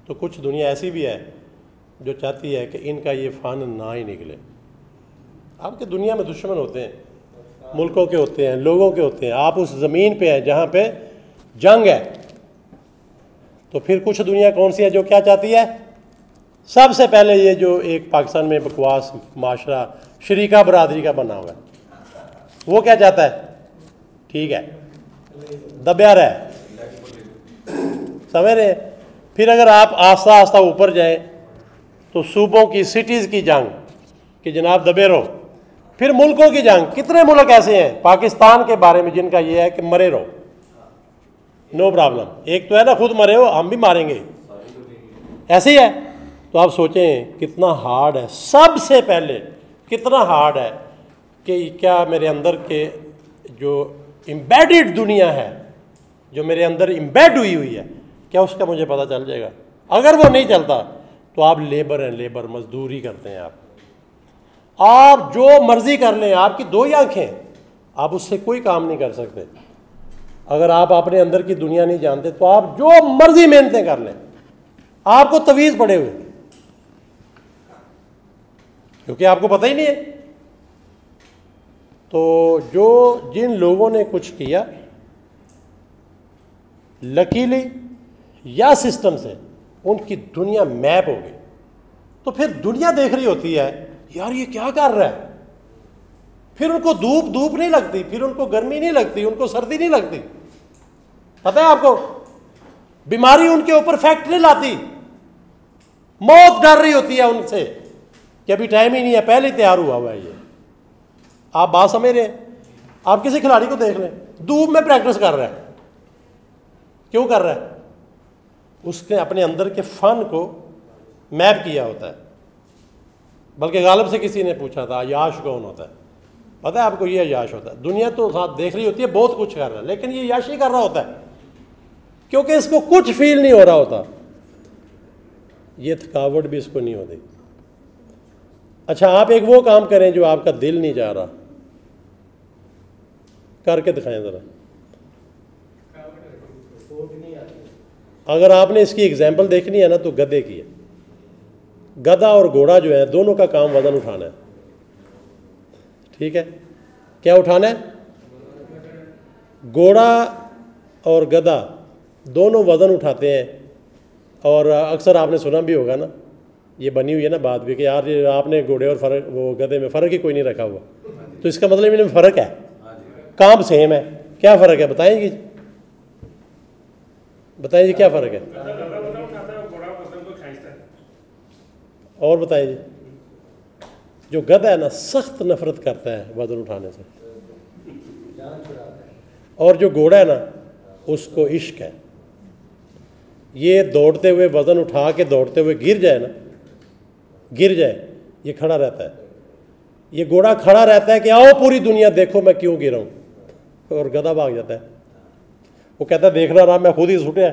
[SPEAKER 3] तो कुछ दुनिया ऐसी भी है जो चाहती है कि इनका ये फन ना ही निकले। आपके दुनिया में दुश्मन होते हैं, मुल्कों के होते हैं, लोगों के होते हैं, आप उस ज़मीन पे हैं जहाँ पे जंग है। तो फिर कुछ दुनिया कौन सी है जो क्या चाहती है? सबसे पहले ये जो एक पाकिस्तान में बकवास माशरा शरीका बरादरी का बना हुआ है, वो क्या चाहता है? ठीक है, दबया रहे, समझ रहे हैं? फिर अगर आप आस्ता आस्ता ऊपर जाएं तो सूबों की, सिटीज़ की जंग कि जनाब दबे रहो। फिर मुल्कों की जंग, कितने मुल्क ऐसे हैं पाकिस्तान के बारे में जिनका ये है कि मरे रहो, नो प्रॉब्लम। एक तो है ना खुद मरे हो, हम भी मारेंगे, ऐसे ही है। तो आप सोचें कितना हार्ड है, सबसे पहले कितना हार्ड है कि क्या मेरे अंदर के जो इम्बेडेड दुनिया है, जो मेरे अंदर इम्बेड हुई है, क्या उसका मुझे पता चल जाएगा? अगर वो नहीं चलता तो आप लेबर हैं, लेबर, मजदूरी करते हैं आप जो मर्जी कर लें, आपकी दो ही आंखें, आप उससे कोई काम नहीं कर सकते। अगर आप अपने अंदर की दुनिया नहीं जानते तो आप जो मर्जी मेहनतें कर लें, आपको तवीज़ पड़े हुए, क्योंकि आपको पता ही नहीं है। तो जो जिन लोगों ने कुछ किया लकीली या सिस्टम से, उनकी दुनिया मैप हो गई। तो फिर दुनिया देख रही होती है यार ये क्या कर रहा है, फिर उनको धूप नहीं लगती, फिर उनको गर्मी नहीं लगती, उनको सर्दी नहीं लगती, पता है आपको? बीमारी उनके ऊपर फैक्ट नहीं लाती, मौत डर रही होती है उनसे कि अभी टाइम ही नहीं है, पहले ही तैयार हुआ है ये। आप बात समझ रहे हैं? आप किसी खिलाड़ी को देख लें, धूप में प्रैक्टिस कर रहा है, क्यों कर रहा है? उसने अपने अंदर के फन को मैप किया होता है। बल्कि गालिब से किसी ने पूछा था याश कौन होता है, पता है आपको? ये याश होता है। दुनिया तो साथ देख रही होती है, बहुत कुछ कर रहा है, लेकिन ये याश ही कर रहा होता है क्योंकि इसको कुछ फील नहीं हो रहा होता, ये थकावट भी इसको नहीं होती। अच्छा, आप एक वो काम करें जो आपका दिल नहीं जा रहा, करके दिखाएं ज़रा। अगर आपने इसकी एग्जाम्पल देखनी है ना तो गधे की है। गधा और घोड़ा जो है दोनों का काम वजन उठाना है, ठीक है? क्या उठाना है? घोड़ा और गधा दोनों वजन उठाते हैं। और अक्सर आपने सुना भी होगा ना, ये बनी हुई है ना बात भी कि यार ये आपने घोड़े और फर्क, वो गधे में फ़र्क ही कोई नहीं रखा हुआ, तो इसका मतलब इनमें फ़र्क है, काम सेम है। क्या फ़र्क है बताएंगे? बताइए जी क्या फ़र्क है? और बताइए जी। जो गधा है ना सख्त नफरत करता है वजन उठाने से, और जो घोड़ा है ना उसको इश्क है। ये दौड़ते हुए वजन उठा के दौड़ते हुए गिर जाए ना, गिर जाए, ये खड़ा रहता है। ये घोड़ा खड़ा रहता है कि आओ पूरी दुनिया देखो मैं क्यों गिरा हूँ, और गधा भाग जाता है। वो कहता है देखना रहा मैं खुद ही छूटा।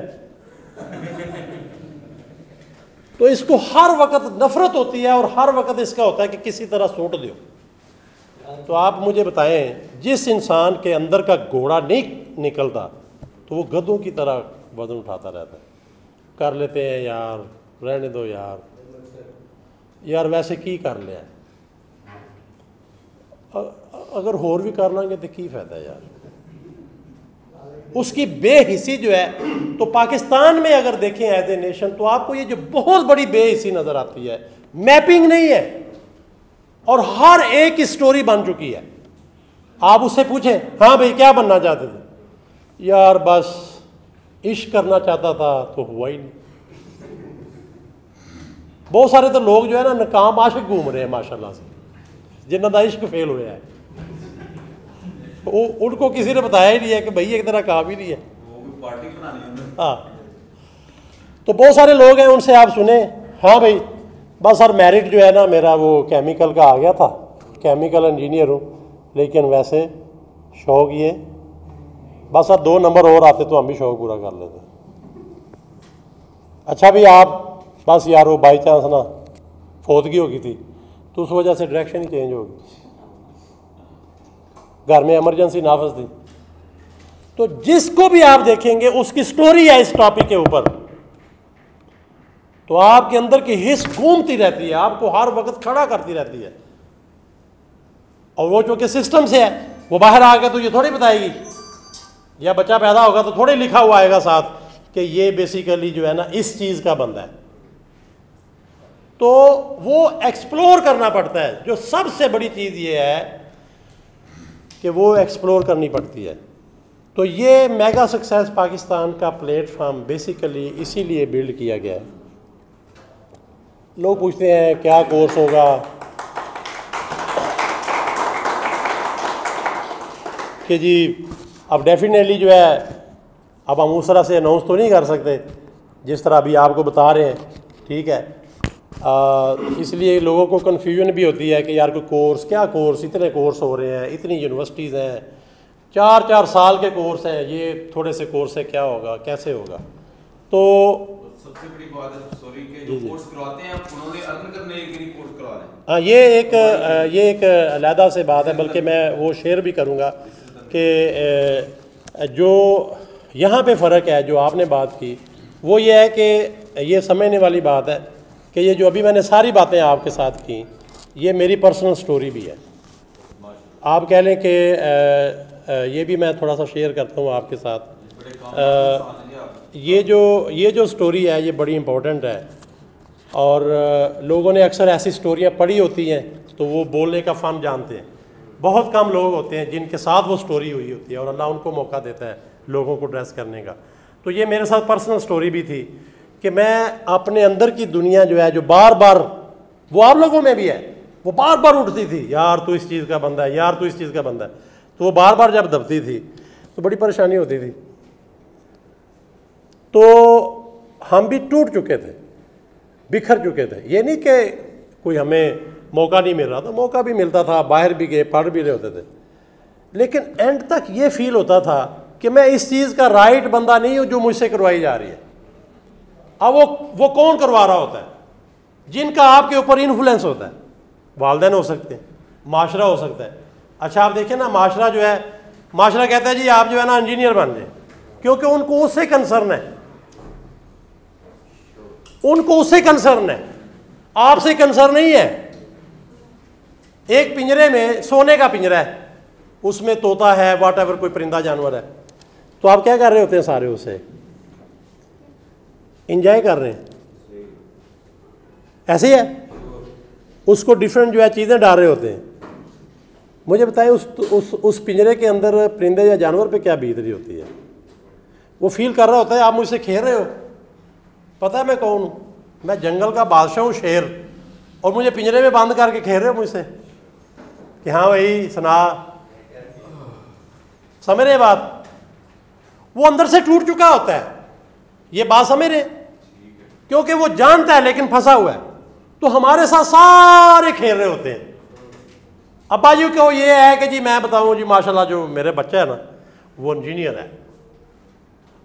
[SPEAKER 3] तो इसको हर वक्त नफरत होती है और हर वक्त इसका होता है कि किसी तरह सूट दो। तो आप मुझे बताएं, जिस इंसान के अंदर का घोड़ा नहीं निकलता तो वो गधों की तरह वजन उठाता रहता है। कर लेते हैं यार, रहने दो यार, यार वैसे की कर लिया, अगर होर भी कर लेंगे तो की फायदा यार। उसकी बेहिसी जो है, तो पाकिस्तान में अगर देखें एज ए नेशन तो आपको ये जो बहुत बड़ी बेहिसी नज़र आती है, मैपिंग नहीं है और हर एक की स्टोरी बन चुकी है। आप उससे पूछें हाँ भाई क्या बनना चाहते थे? यार बस इश्क करना चाहता था तो हुआ ही नहीं। बहुत सारे तो लोग जो है ना नाकाम आशिक घूम रहे हैं माशाल्लाह से, जिन्हों का इश्क फेल हुआ है, उनको किसी ने बताया ही नहीं है कि भाई एक तरह काम ही नहीं है,
[SPEAKER 4] पार्टी बनानी है।
[SPEAKER 3] हाँ, तो बहुत सारे लोग हैं, उनसे आप सुने हाँ भाई बस सर मेरिट जो है ना मेरा वो केमिकल का आ गया था, केमिकल इंजीनियर हूँ, लेकिन वैसे शौक ये बस सर 2 नंबर और आते तो हम भी शौक पूरा कर लेते। अच्छा भी आप बस यार वो बाई चांस ना फौतगी हो गई थी तो उस वजह से डायरेक्शन ही चेंज हो गई, घर में इमरजेंसी नाफज थी। तो जिसको भी आप देखेंगे उसकी स्टोरी है इस टॉपिक के ऊपर, तो आपके अंदर की हिस्स घूमती रहती है, आपको हर वक्त खड़ा करती रहती है। और वो चूंकि सिस्टम से है, वो बाहर आ गया तो ये थोड़ी बताएगी, या बच्चा पैदा होगा तो थोड़ी लिखा हुआ आएगा साथ कि ये बेसिकली जो है ना इस चीज़ का बंदा है। तो वो एक्सप्लोर करना पड़ता है। जो सबसे बड़ी चीज़ ये है कि वो एक्सप्लोर करनी पड़ती है। तो ये मेगा सक्सेस पाकिस्तान का प्लेटफॉर्म बेसिकली इसीलिए बिल्ड किया गया है। लोग पूछते हैं क्या कोर्स होगा, कि जी अब डेफिनेटली जो है अब हम उस तरह से अनाउंस तो नहीं कर सकते जिस तरह अभी आपको बता रहे हैं, ठीक है। इसलिए लोगों को कन्फ्यूजन भी होती है कि यार कोई कोर्स, क्या कोर्स, इतने कोर्स हो रहे हैं, इतनी यूनिवर्सिटीज़ हैं, 4-4 साल के कोर्स हैं, ये थोड़े से कोर्स है, क्या होगा, कैसे होगा। तो
[SPEAKER 4] सबसे बड़ी बात है सॉरी कि जो कोर्स करवाते हैं उन्होंने अर्न करने के लिए कोर्स करवा रहे हैं।
[SPEAKER 3] हाँ, ये एक अलहदा से बात है, बल्कि मैं वो शेयर भी करूँगा कि जो यहाँ पे फ़र्क है जो आपने बात की वो ये है कि ये समझने वाली बात है कि ये जो अभी मैंने सारी बातें आपके साथ की, ये मेरी पर्सनल स्टोरी भी है। आप कह लें कि ये भी मैं थोड़ा सा शेयर करता हूँ आपके साथ। ये जो स्टोरी है ये बड़ी इम्पोर्टेंट है, और लोगों ने अक्सर ऐसी स्टोरियाँ पढ़ी होती हैं तो वो बोलने का फ़न जानते हैं। बहुत कम लोग होते हैं जिनके साथ वो स्टोरी हुई होती है और अल्लाह उनको मौका देता है लोगों को ड्रेस करने का। तो ये मेरे साथ पर्सनल स्टोरी भी थी कि मैं अपने अंदर की दुनिया जो है, जो बार बार, वो आप लोगों में भी है, वो बार बार उठती थी, यार तू इस चीज़ का बंदा है, यार तू इस चीज़ का बंदा है। तो वो बार बार जब दबती थी तो बड़ी परेशानी होती थी। तो हम भी टूट चुके थे, बिखर चुके थे। ये नहीं कि कोई हमें मौका नहीं मिल रहा था, मौका भी मिलता था, बाहर भी गए, पढ़ भी रहे होते थे, लेकिन एंड तक ये फील होता था कि मैं इस चीज़ का राइट बंदा नहीं हूँ जो मुझसे करवाई जा रही है। अब वो कौन करवा रहा होता है? जिनका आपके ऊपर इन्फ्लुएंस होता है। वालिदैन हो सकते हैं, माशरा हो सकता है। अच्छा आप देखिए ना, माशरा जो है, माशरा कहता है जी आप जो है ना इंजीनियर बन जाए, क्योंकि उनको उससे कंसर्न है, उनको उससे कंसर्न है, आपसे कंसर्न नहीं है। एक पिंजरे में, सोने का पिंजरा है, उसमें तोता है, वाट एवर कोई परिंदा जानवर है, तो आप क्या कर रहे होते हैं? सारे उसे इंजॉय कर रहे हैं, ऐसे ही है। उसको डिफरेंट जो है चीज़ें डाल रहे होते हैं। मुझे बताएं उस पिंजरे के अंदर परिंदे या जानवर पे क्या बीत रही होती है? वो फील कर रहा होता है आप मुझसे खेल रहे हो, पता है मैं कौन हूँ, मैं जंगल का बादशाह हूँ, शेर, और मुझे पिंजरे में बंद करके खेल रहे हो मुझसे कि हाँ भाई सुना, समझ रहे बात? वो अंदर से टूट चुका होता है, ये बात समझ रहे, क्योंकि वो जानता है लेकिन फंसा हुआ है। तो हमारे साथ सारे खेल रहे होते हैं। अब्बा जी को ये है कि जी मैं बताऊं जी माशाल्लाह जो मेरे बच्चा है ना वो इंजीनियर है।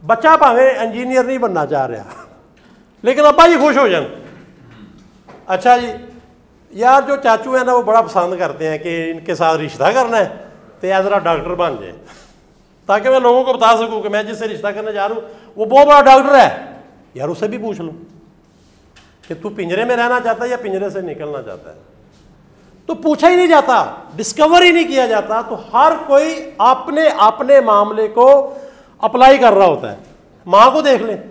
[SPEAKER 3] बच्चा भावे इंजीनियर नहीं बनना चाह रहा, लेकिन अब्बा जी खुश हो जाए। अच्छा जी, यार जो चाचू है ना वो बड़ा पसंद करते हैं कि इनके साथ रिश्ता करना है तो यार ज़रा डॉक्टर बन जाए, ताकि मैं लोगों को बता सकूं कि मैं जिससे रिश्ता करने जा रहा हूँ वो बहुत बड़ा डॉक्टर है। यार उससे भी पूछ लो कि तू पिंजरे में रहना चाहता है या पिंजरे से निकलना चाहता है। तो पूछा ही नहीं जाता, डिस्कवर ही नहीं किया जाता। तो हर कोई अपने अपने मामले को अप्लाई कर रहा होता है। माँ को देख लें,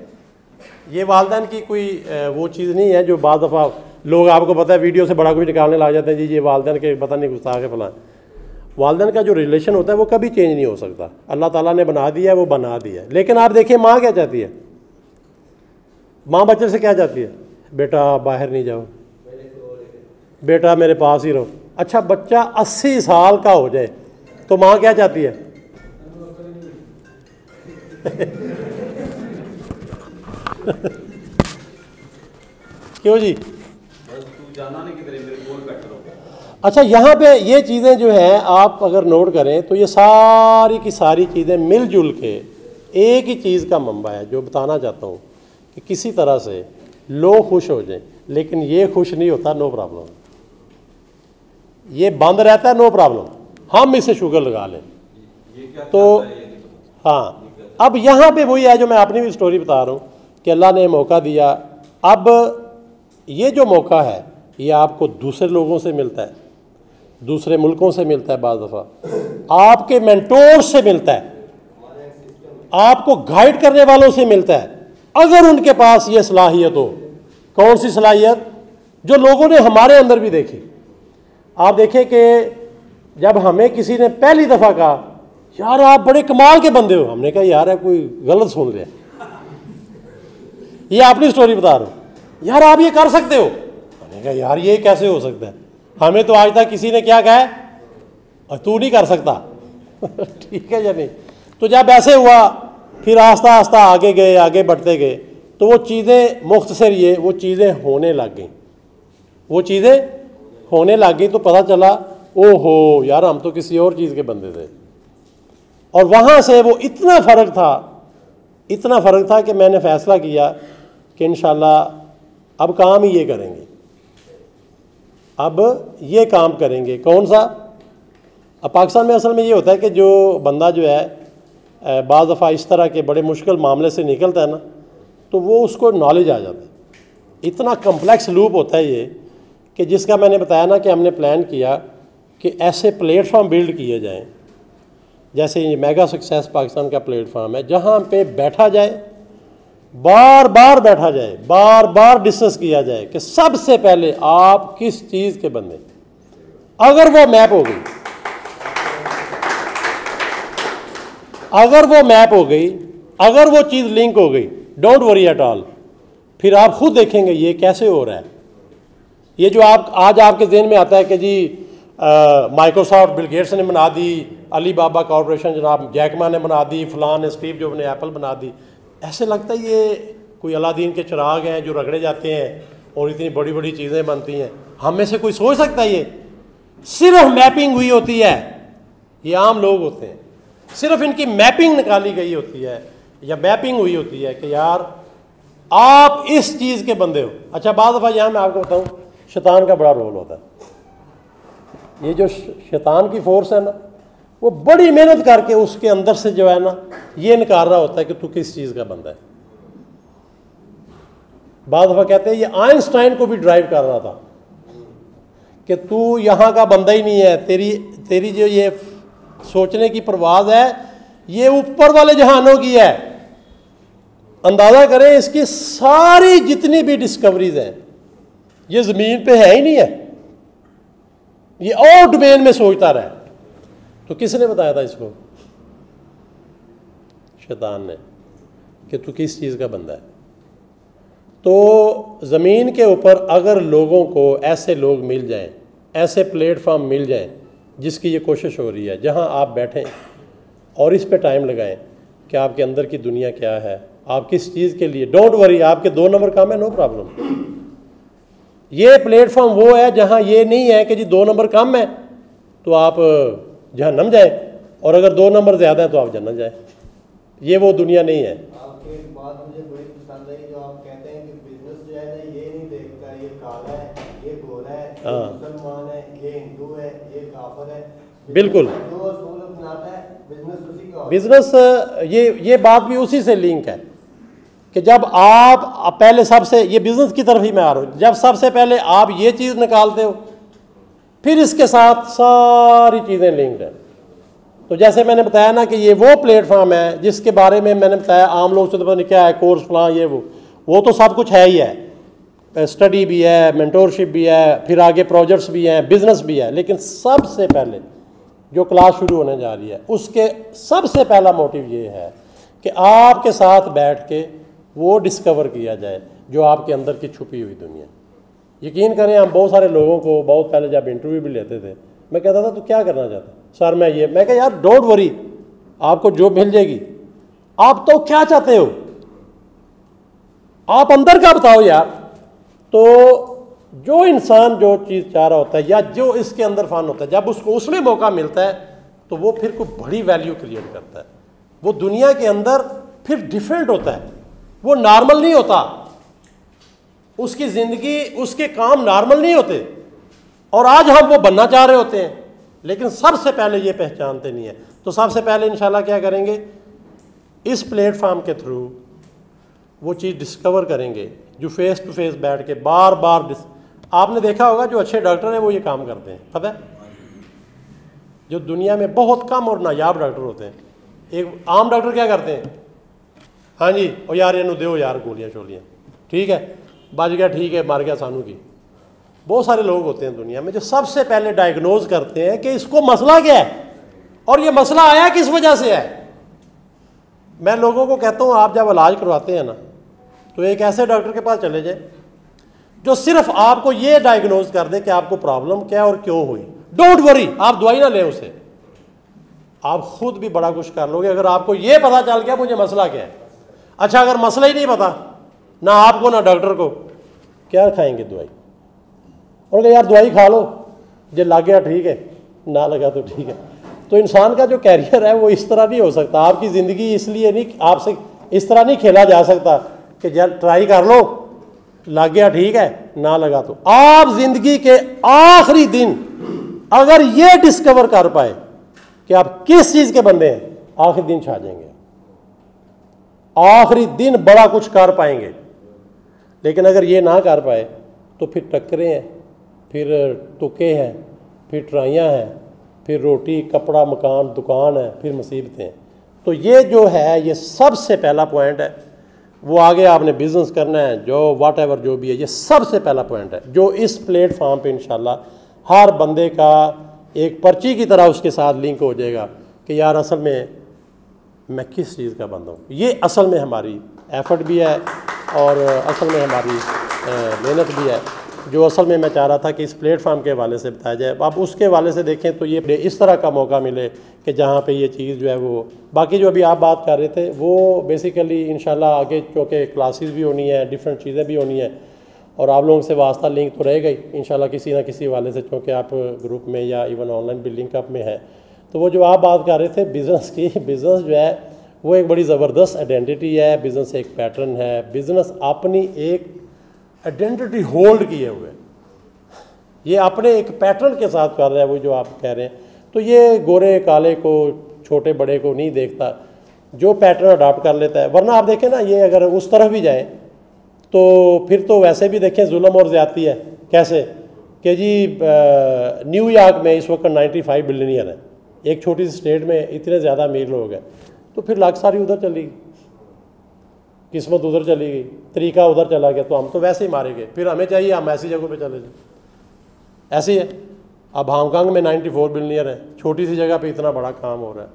[SPEAKER 3] ये वालिदैन की कोई वो चीज़ नहीं है जो बाद दफ़ा लोग, आपको पता है वीडियो से बड़ा कुछ निकालने लग जाते हैं, जी ये वालिदैन के पता नहीं गुस्ताख है फलां। वालिदैन का जो रिलेशन होता है वो कभी चेंज नहीं हो सकता। अल्लाह ताला ने बना दिया है, वो बना दिया है। लेकिन आप देखिए माँ क्या चाहती है? माँ बच्चे से क्या चाहती है? बेटा बाहर नहीं जाओ, बेटा मेरे पास ही रहो। अच्छा बच्चा 80 साल का हो जाए तो माँ क्या चाहती है? क्यों जी?
[SPEAKER 4] जाना नहीं किधर, मेरे गोल बैठा रहो।
[SPEAKER 3] अच्छा यहाँ पे ये चीज़ें जो हैं आप अगर नोट करें तो ये सारी की सारी चीज़ें मिलजुल के एक ही चीज़ का मंबा है। जो बताना चाहता हूँ कि किसी तरह से लोग खुश हो जाएं, लेकिन ये खुश नहीं होता, नो प्रॉब्लम, ये बंद रहता है, नो प्रॉब्लम, हम इसे शुगर लगा लें। तो हाँ, अब यहाँ पे वही है जो मैं अपनी भी स्टोरी बता रहा हूँ कि अल्लाह ने मौका दिया। अब ये जो मौका है ये आपको दूसरे लोगों से मिलता है, दूसरे मुल्कों से मिलता है, बाज़ दफ़ा आपके मेंटोर से मिलता है, आपको गाइड करने वालों से मिलता है, अगर उनके पास ये सलाहियत हो। कौन सी सलाहियत? जो लोगों ने हमारे अंदर भी देखी। आप देखें कि जब हमें किसी ने पहली दफ़ा कहा यार आप बड़े कमाल के बंदे हो, हमने कहा यार है कोई गलत सुन लिया, ये अपनी स्टोरी बता रहा हूँ, यार आप ये कर सकते हो, हमने कहा यार ये कैसे हो सकता है, हमें तो आज तक किसी ने क्या कहा है, और तू नहीं कर सकता ठीक है या नहीं। तो जब ऐसे हुआ फिर आस्ता आस्ता आगे गए, आगे बढ़ते गए, तो वो चीज़ें मुख्तसर ये वो चीज़ें होने लग गई, वो चीज़ें होने लग गई, तो पता चला ओहो यार हम तो किसी और चीज़ के बंदे थे। और वहाँ से वो इतना फ़र्क था कि मैंने फ़ैसला किया कि इंशाल्लाह अब काम ही ये करेंगे, अब ये काम करेंगे। कौन सा? अब पाकिस्तान में असल में ये होता है कि जो बंदा जो है बाज़ दफ़ा इस तरह के बड़े मुश्किल मामले से निकलता है ना, तो वो उसको नॉलेज आ जाता है। इतना कम्प्लेक्स लूप होता है ये कि जिसका मैंने बताया ना कि हमने प्लान किया कि ऐसे प्लेटफॉर्म बिल्ड किए जाएं, जैसे ये मेगा सक्सेस पाकिस्तान का प्लेटफॉर्म है, जहाँ पे बैठा जाए, बार बार बैठा जाए, बार बार डिस्कस किया जाए कि सबसे पहले आप किस चीज़ के बंदे। अगर वो मैप हो गई, अगर वो मैप हो गई, अगर वो चीज़ लिंक हो गई, डोंट वरी एट ऑल, फिर आप खुद देखेंगे ये कैसे हो रहा है। ये जो आप आज आपके ज़हन में आता है कि जी माइक्रोसॉफ्ट बिल गेट्स ने बना दी, अली बाबा कॉरपोरेशन जनाब जैकमा ने बना दी, फलान ने स्टीव जॉब्स ने एप्पल बना दी, ऐसे लगता है ये कोई अलादीन के चिराग हैं जो रगड़े जाते हैं और इतनी बड़ी बड़ी चीज़ें बनती हैं। हम में से कोई सोच सकता है ये सिर्फ मैपिंग हुई होती है, ये आम लोग होते हैं, सिर्फ इनकी मैपिंग निकाली गई होती है या मैपिंग हुई होती है कि यार आप इस चीज़ के बंदे हो। अच्छा बात दफ़ा यहाँ मैं आपको बताऊँ, शैतान का बड़ा रोल होता है। ये जो शैतान की फोर्स है ना, वो बड़ी मेहनत करके उसके अंदर से जो है ना ये निकाल रहा होता है कि तू किस चीज़ का बंदा है। बाद दफ़ा कहते हैं ये आइंस्टाइन को भी ड्राइव कर रहा था कि तू यहाँ का बंदा ही नहीं है, तेरी जो ये सोचने की परवाज़ है ये ऊपर वाले जहानों की है। अंदाज़ा करें इसकी सारी जितनी भी डिस्कवरीज हैं ये ज़मीन पे है ही नहीं है, ये और डोमेन में सोचता रहा। तो किसने बताया था इसको? शैतान ने, कि तू किस चीज़ का बंदा है। तो ज़मीन के ऊपर अगर लोगों को ऐसे लोग मिल जाएं, ऐसे प्लेटफॉर्म मिल जाएं जिसकी ये कोशिश हो रही है, जहां आप बैठें और इस पे टाइम लगाएं कि आपके अंदर की दुनिया क्या है, आप किस चीज़ के लिए, डोंट वरी आपके 2 नंबर काम है, नो प्रॉब्लम। ये प्लेटफॉर्म वो है जहां ये नहीं है कि जी 2 नंबर कम है तो आप जहन्नम जाए और अगर 2 नंबर ज़्यादा है तो आप जन्नत जाए। ये वो दुनिया नहीं है।
[SPEAKER 7] आपकी एक बात मुझे बड़ी पसंद आई जो आप कहते हैं कि बिजनेस जो है ना ये नहीं देखता ये काला है, ये गोरा है, ये मुसलमान है, ये हिंदू है, ये काफिर है।
[SPEAKER 3] बिल्कुल,
[SPEAKER 7] जो असूल अपनाता है बिजनेस उसी का।
[SPEAKER 3] बिजनेस ये बात भी उसी से लिंक है कि जब आप पहले सबसे, ये बिजनेस की तरफ ही मैं आ रहा हूँ, जब सबसे पहले आप ये चीज़ निकालते हो फिर इसके साथ सारी चीज़ें लिंक्ड हैं। तो जैसे मैंने बताया ना कि ये वो प्लेटफॉर्म है जिसके बारे में मैंने बताया आम लोग से तो पता नहीं क्या है, कोर्स फलां ये वो तो सब कुछ है ही है, स्टडी भी है, मेंटोरशिप भी है, फिर आगे प्रोजेक्ट्स भी हैं, बिजनेस भी है। लेकिन सबसे पहले जो क्लास शुरू होने जा रही है उसके सबसे पहला मोटिव ये है कि आपके साथ बैठ के वो डिस्कवर किया जाए जो आपके अंदर की छुपी हुई दुनिया। यकीन करें हम बहुत सारे लोगों को बहुत पहले जब इंटरव्यू भी लेते थे, मैं कहता था तू क्या करना चाहता? सर मैं कहा यार डोंट वरी, आपको जॉब मिल जाएगी। आप तो क्या चाहते हो, आप अंदर का बताओ यार। तो जो इंसान जो चीज़ चाह रहा होता है या जो इसके अंदर फन होता है, जब उसको उसमें मौका मिलता है तो वो फिर कोई बड़ी वैल्यू क्रिएट करता है, वो दुनिया के अंदर फिर डिफरेंट होता है। वो नॉर्मल नहीं होता, उसकी ज़िंदगी, उसके काम नॉर्मल नहीं होते, और आज हम वो बनना चाह रहे होते हैं, लेकिन सबसे पहले ये पहचानते नहीं है। तो सबसे पहले इंशाल्लाह क्या करेंगे, इस प्लेटफार्म के थ्रू वो चीज़ डिस्कवर करेंगे, जो फेस टू फेस बैठ के बार बार आपने देखा होगा जो अच्छे डॉक्टर हैं वो ये काम करते हैं, पता है, जो दुनिया में बहुत कम और नायाब डॉक्टर होते हैं। एक आम डॉक्टर क्या करते हैं, हाँ जी ओ यार इनू दो यार गोलियाँ शोलियाँ, ठीक है बच गया, ठीक है मर गया सानू की। बहुत सारे लोग होते हैं दुनिया में जो सबसे पहले डायग्नोज करते हैं कि इसको मसला क्या है और ये मसला आया किस वजह से है। मैं लोगों को कहता हूँ आप जब इलाज करवाते हैं ना, तो एक ऐसे डॉक्टर के पास चले जाए जो सिर्फ आपको ये डायग्नोज कर दे कि आपको प्रॉब्लम क्या है और क्यों हुई। डोंट वरी, आप दवाई ना लें उसे, आप खुद भी बड़ा कुछ कर लोगे अगर आपको ये पता चल गया मुझे मसला क्या है। अच्छा अगर मसला ही नहीं पता, ना आपको ना डॉक्टर को, क्या खाएंगे दवाई, और यार दवाई खा लो, जो लग गया ठीक है, ना लगा तो ठीक है। तो इंसान का जो कैरियर है वो इस तरह नहीं हो सकता। आपकी ज़िंदगी इसलिए नहीं, आपसे इस तरह नहीं खेला जा सकता कि यार ट्राई कर लो, लग गया ठीक है, ना लगा तो। आप ज़िंदगी के आखिरी दिन अगर ये डिस्कवर कर पाए कि आप किस चीज़ के बंदे हैं, आखिरी दिन छा जाएंगे, आखिरी दिन बड़ा कुछ कर पाएंगे। लेकिन अगर ये ना कर पाए तो फिर टक्करें हैं, फिर तुके हैं, फिर ट्राइयाँ हैं, फिर रोटी कपड़ा मकान दुकान है, फिर मुसीबतें हैं। तो ये जो है ये सबसे पहला पॉइंट है। वो आगे आपने बिज़नेस करना है, जो वाट एवर जो भी है, ये सबसे पहला पॉइंट है जो इस प्लेटफार्म पे इंशाल्लाह हर बंदे का एक पर्ची की तरह उसके साथ लिंक हो जाएगा कि यार असल में मैं किस चीज़ का बंदा हूँ। ये असल में हमारी एफर्ट भी है और असल में हमारी मेहनत भी है, जो असल में मैं चाह रहा था कि इस प्लेटफार्म के हवाले से बताया जाए। आप उसके हवाले से देखें तो ये इस तरह का मौका मिले कि जहाँ पे ये चीज़ जो है वो, बाकी जो अभी आप बात कर रहे थे वो बेसिकली इंशाल्लाह आगे चूँकि क्लासेस भी होनी है, डिफरेंट चीज़ें भी होनी है, और आप लोगों से वास्ता लिंक तो रहेगा ही इंशाल्लाह किसी ना किसी हवाले से, क्योंकि आप ग्रुप में या इवन ऑनलाइन भी लिंकअप में है। तो वो जो आप बात कर रहे थे बिज़नेस की, बिज़नेस जो है वो एक बड़ी ज़बरदस्त आइडेंटिटी है, बिज़नेस एक पैटर्न है, बिज़नेस अपनी एक आइडेंटिटी होल्ड किए हुए, ये अपने एक पैटर्न के साथ कर रहा है। वो जो आप कह रहे हैं तो ये गोरे काले को छोटे बड़े को नहीं देखता, जो पैटर्न अडॉप्ट कर लेता है। वरना आप देखें ना, ये अगर उस तरफ भी जाए तो फिर तो वैसे भी देखें जुल्म और ज़्यादती है। कैसे कि जी न्यूयॉर्क में इस वक्त 95 बिलियनियर है, एक छोटी सी स्टेट में इतने ज़्यादा अमीर लोग हैं, तो फिर लाख सारी उधर चली गई, किस्मत उधर चली गई, तरीका उधर चला गया, तो हम तो वैसे ही मारे गए। फिर हमें चाहिए हम ऐसी जगहों पे चले जाए, ऐसे ही है। अब हांगकांग में 94 बिलियनियर है, छोटी सी जगह पे इतना बड़ा काम हो रहा है,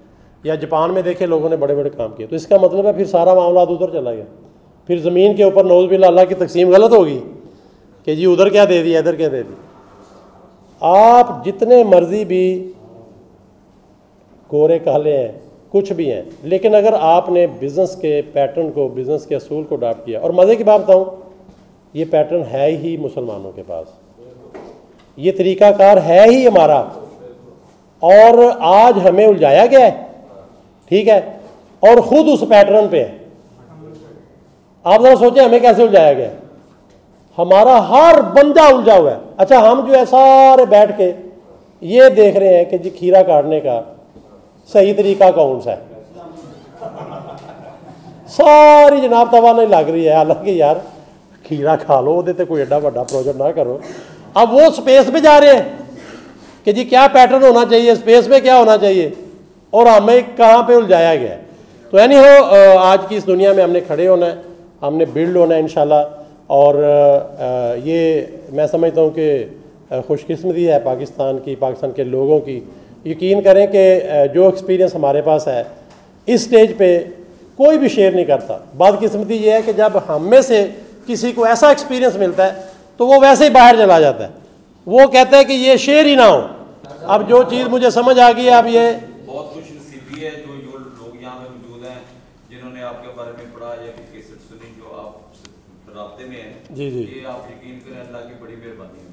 [SPEAKER 3] या जापान में देखे लोगों ने बड़े बड़े काम किए। तो इसका मतलब है फिर सारा मामला उधर चला गया। फिर ज़मीन के ऊपर नौज़ बिल्लाह अल्लाह की तकसीम गलत होगी कि जी उधर क्या दे दिया इधर क्या दे दिया। आप जितने मर्जी भी गोरे काले हैं, कुछ भी हैं, लेकिन अगर आपने बिज़नेस के पैटर्न को, बिज़नेस के असूल को अडॉप्ट किया, और मज़े की बात बताऊँ, ये पैटर्न है ही मुसलमानों के पास, ये तरीक़ाकार है ही हमारा, और आज हमें उलझाया गया है, ठीक है, और ख़ुद उस पैटर्न पे है। आप जरा सोचें हमें कैसे उलझाया गया, हमारा हर बंदा उलझा हुआ है। अच्छा हम जो है सारे बैठ के ये देख रहे हैं कि जी खीरा काटने का सही तरीका कौन सा है, सारी जनाब तवा नहीं लग रही है। हालांकि यार खीरा खा लो, वो कोई एडा बड़ा प्रोजेक्ट ना करो। अब वो स्पेस पे जा रहे हैं कि जी क्या पैटर्न होना चाहिए, स्पेस में क्या होना चाहिए, और हमें कहाँ पे उलझाया गया है। तो यानी हो आज की इस दुनिया में हमने खड़े होना है, हमने बिल्ड होना है इंशाल्लाह। और ये मैं समझता हूँ कि खुशकिस्मती है पाकिस्तान की, पाकिस्तान के लोगों की। यकीन करें कि जो एक्सपीरियंस हमारे पास है इस स्टेज पे कोई भी शेयर नहीं करता। बदकिस्मती ये है कि जब हम में से किसी को ऐसा एक्सपीरियंस मिलता है तो वो वैसे ही बाहर चला जाता है, वो कहता है कि ये शेयर ही ना हो। अब जो चीज़ मुझे समझ आ गई है, अब ये
[SPEAKER 4] बहुत खुश नसीबी है जो लोग यहाँ पे मौजूद हैं जिन्होंने आपके बारे में पढ़ा या फिर केसेट सुनी, जो आप रास्ते में हैं।
[SPEAKER 3] जी जी,
[SPEAKER 4] ये आप यकीन करें अल्लाह की बड़ी मेहरबानी है।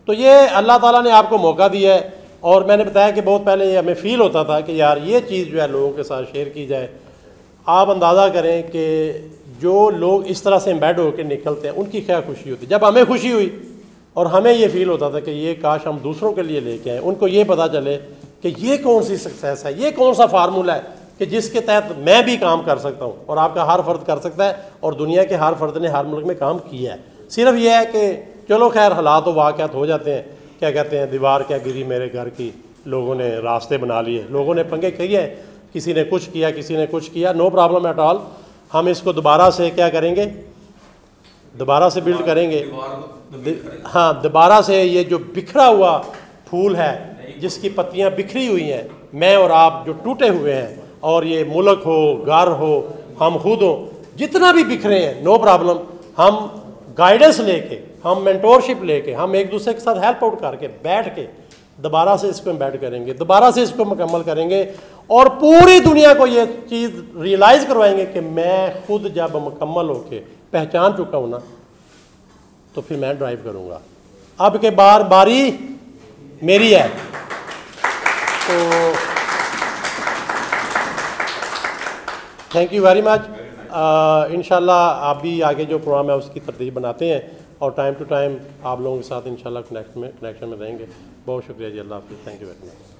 [SPEAKER 3] तो ये अल्लाह ताला ने आपको मौका दिया है। और मैंने बताया कि बहुत पहले ये हमें फ़ील होता था कि यार ये चीज़ जो है लोगों के साथ शेयर की जाए। आप अंदाज़ा करें कि जो लोग इस तरह से एम्बेड होकर निकलते हैं उनकी क्या खुशी होती है। जब हमें खुशी हुई और हमें ये फील होता था कि ये काश हम दूसरों के लिए लेके आए, उनको ये पता चले कि ये कौन सी सक्सेस है, ये कौन सा फार्मूला है कि जिसके तहत मैं भी काम कर सकता हूँ और आपका हर फर्द कर सकता है और दुनिया के हर फर्द ने हर मुल्क में काम किया है। सिर्फ ये है कि चलो खैर हालात व वाक़यात हो जाते हैं, क्या कहते हैं, दीवार क्या गिरी मेरे घर की, लोगों ने रास्ते बना लिए, लोगों ने पंगे किए, किसी ने कुछ किया, किसी ने कुछ किया, नो प्रॉब्लम एट ऑल। हम इसको दोबारा से क्या करेंगे, दोबारा से बिल्ड करेंगे। हाँ, दोबारा से ये जो बिखरा हुआ फूल है जिसकी पत्तियां बिखरी हुई हैं, मैं और आप जो टूटे हुए हैं, और ये मुल्क हो, घर हो, हम खुद हो, जितना भी बिखरे हैं, नो प्रॉब्लम। हम गाइडेंस लेके, हम मेंटोरशिप लेके, हम एक दूसरे के साथ हेल्प आउट करके बैठ के दोबारा से इसको एम्बेड करेंगे, दोबारा से इसको मुकम्मल करेंगे और पूरी दुनिया को ये चीज़ रियलाइज़ करवाएंगे कि मैं खुद जब मुकम्मल होके पहचान चुका हूँ ना, तो फिर मैं ड्राइव करूँगा। अब के बारी मेरी है। तो थैंक यू वेरी मच। इंशाल्लाह आप भी आगे जो प्रोग्राम है उसकी तरतीब बनाते हैं और टाइम टू टाइम आप लोगों के साथ इंशाल्लाह कनेक्शन में रहेंगे। बहुत शुक्रिया जी, अल्लाह हाफ़िज़, थैंक यू वेरी मच।